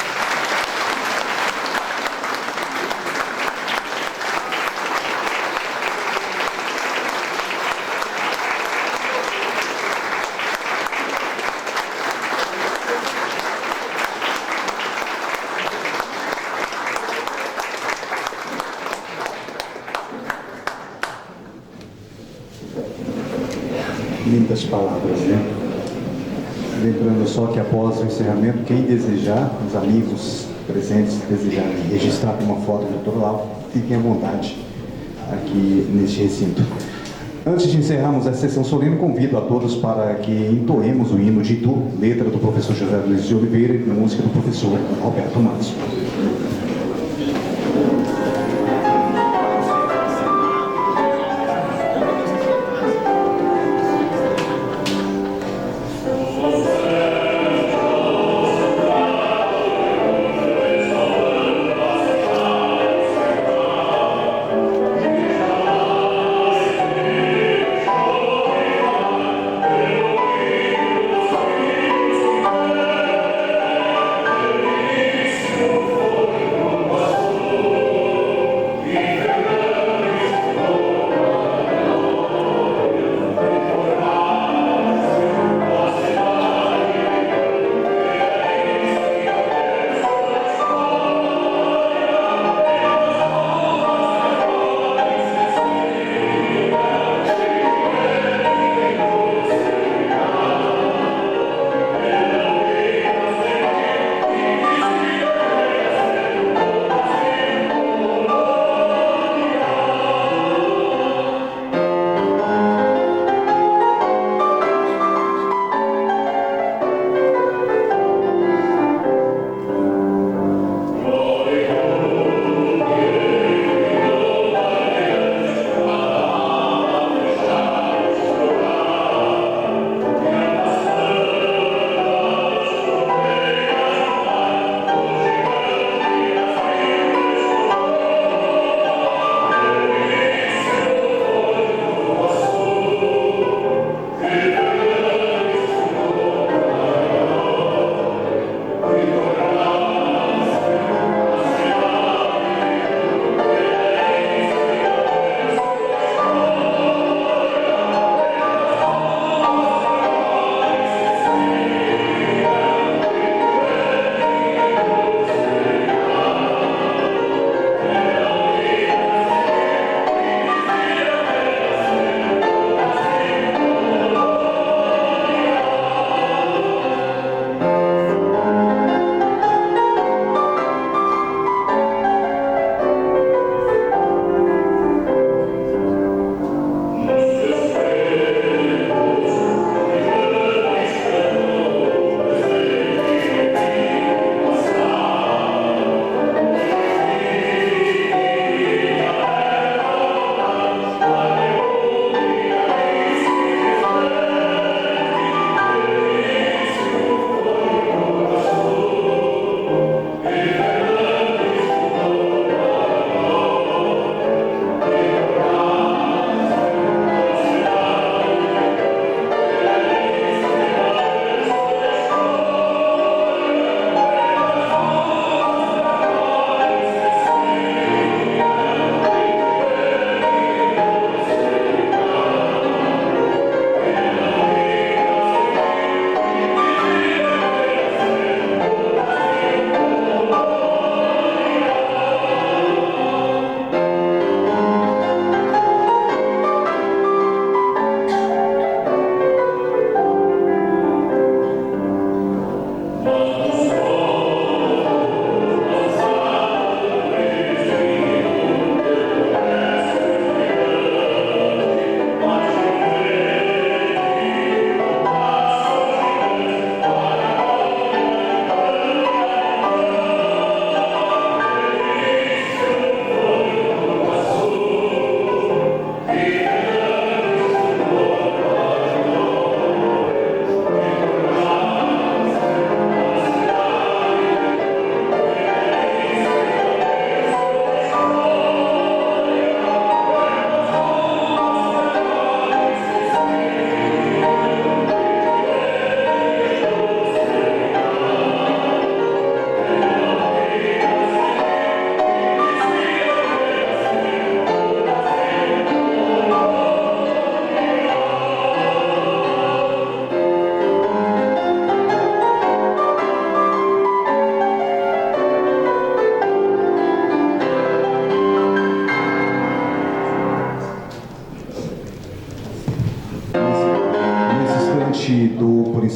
Lindas palavras, né? Lembrando só que após o encerramento, quem desejar, os amigos presentes desejarem registrar uma foto do Dr. Olavo, fiquem à vontade aqui neste recinto. Antes de encerrarmos a sessão solene, convido a todos para que entoemos o hino de Itu, letra do professor José Luiz de Oliveira e música do professor Roberto Matos.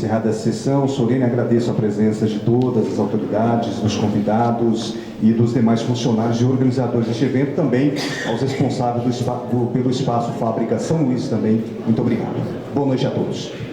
encerrada essa sessão. Solene, agradeço a presença de todas as autoridades, dos convidados e dos demais funcionários e organizadores deste evento, também aos responsáveis pelo Espaço Fábrica São Luís também. Muito obrigado. Boa noite a todos.